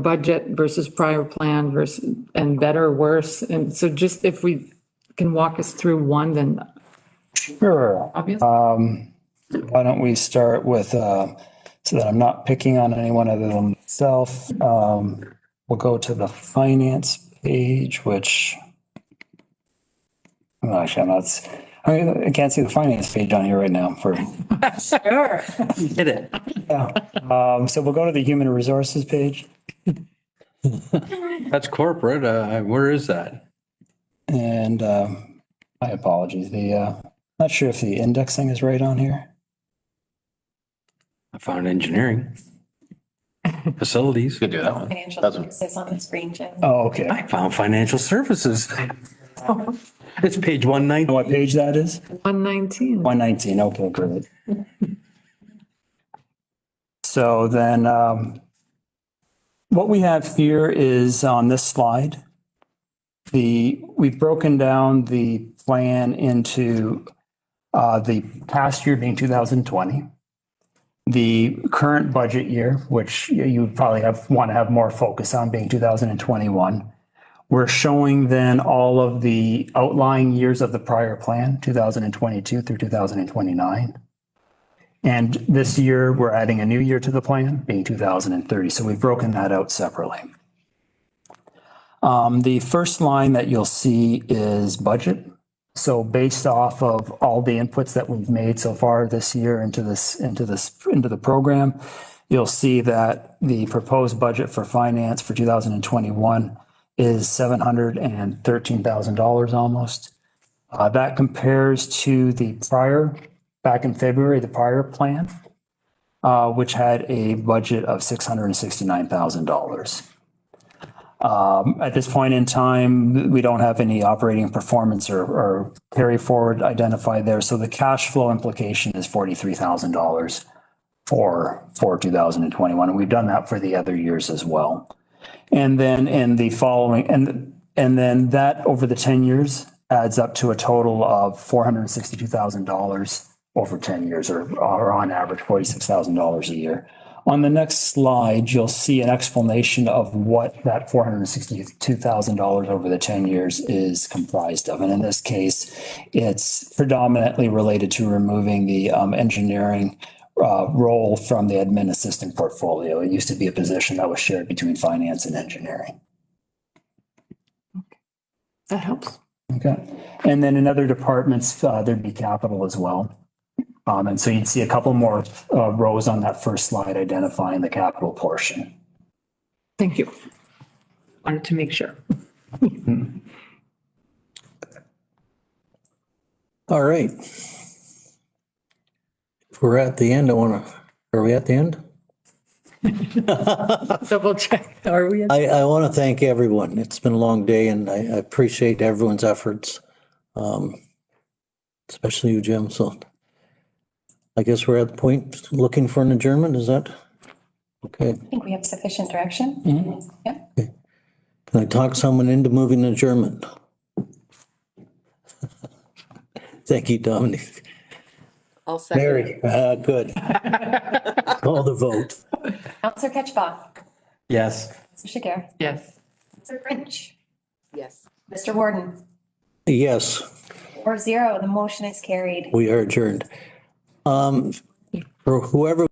budget versus prior plan versus, and better, worse. And so just if we can walk us through one, then Sure. obvious. Why don't we start with, so that I'm not picking on anyone other than myself. We'll go to the finance page, which, actually, I can't see the finance page on here right now for. Sure. Hit it. Yeah. So we'll go to the human resources page. That's corporate. Where is that? And my apologies. Not sure if the indexing is right on here. I found engineering. Facilities. You could do that one. Financial Doesn't- services on the screen, Jim. Oh, okay. I found financial services. It's page 190. What page that is? 119. 119. Okay, great. So then what we have here is on this slide, we've broken down the plan into the past year being 2020, the current budget year, which you would probably want to have more focus on being 2021. We're showing then all of the outlying years of the prior plan, 2022 through 2029. And this year, we're adding a new year to the plan, being 2030. So we've broken that out separately. The first line that you'll see is budget. So based off of all the inputs that we've made so far this year into the program, you'll see that the proposed budget for finance for 2021 is $713,000 almost. That compares to the prior, back in February, the prior plan, which had a budget of $669,000. At this point in time, we don't have any operating performance or carry forward identified there. So the cash flow implication is $43,000 for 2021. And we've done that for the other years as well. And then in the following, and then that over the 10 years adds up to a total of $462,000 over 10 years, or on average $46,000 a year. On the next slide, you'll see an explanation of what that $462,000 over the 10 years is comprised of. And in this case, it's predominantly related to removing the engineering role from the admin assistant portfolio. It used to be a position that was shared between finance and engineering. That helps. Okay. And then in other departments, there'd be capital as well. And so you'd see a couple more rows on that first slide identifying the capital portion. Thank you. Wanted to make sure. All right. If we're at the end, I want to Are we at the end? Double check, are we? I want to thank everyone. It's been a long day and I appreciate everyone's efforts. Especially you, Jim. So I guess we're at the point looking for an adjournment. Is that? Okay. I think we have sufficient direction. Yeah. Can I talk someone into moving adjournment? Thank you, Dominic. I'll second it. Mary, good. Call the vote. Counselor Ketchba. Yes. Counselor Shakir. Yes. Counselor French. Yes. Mr. Warden. Yes, 4-0, the motion is carried. we are adjourned. For whoever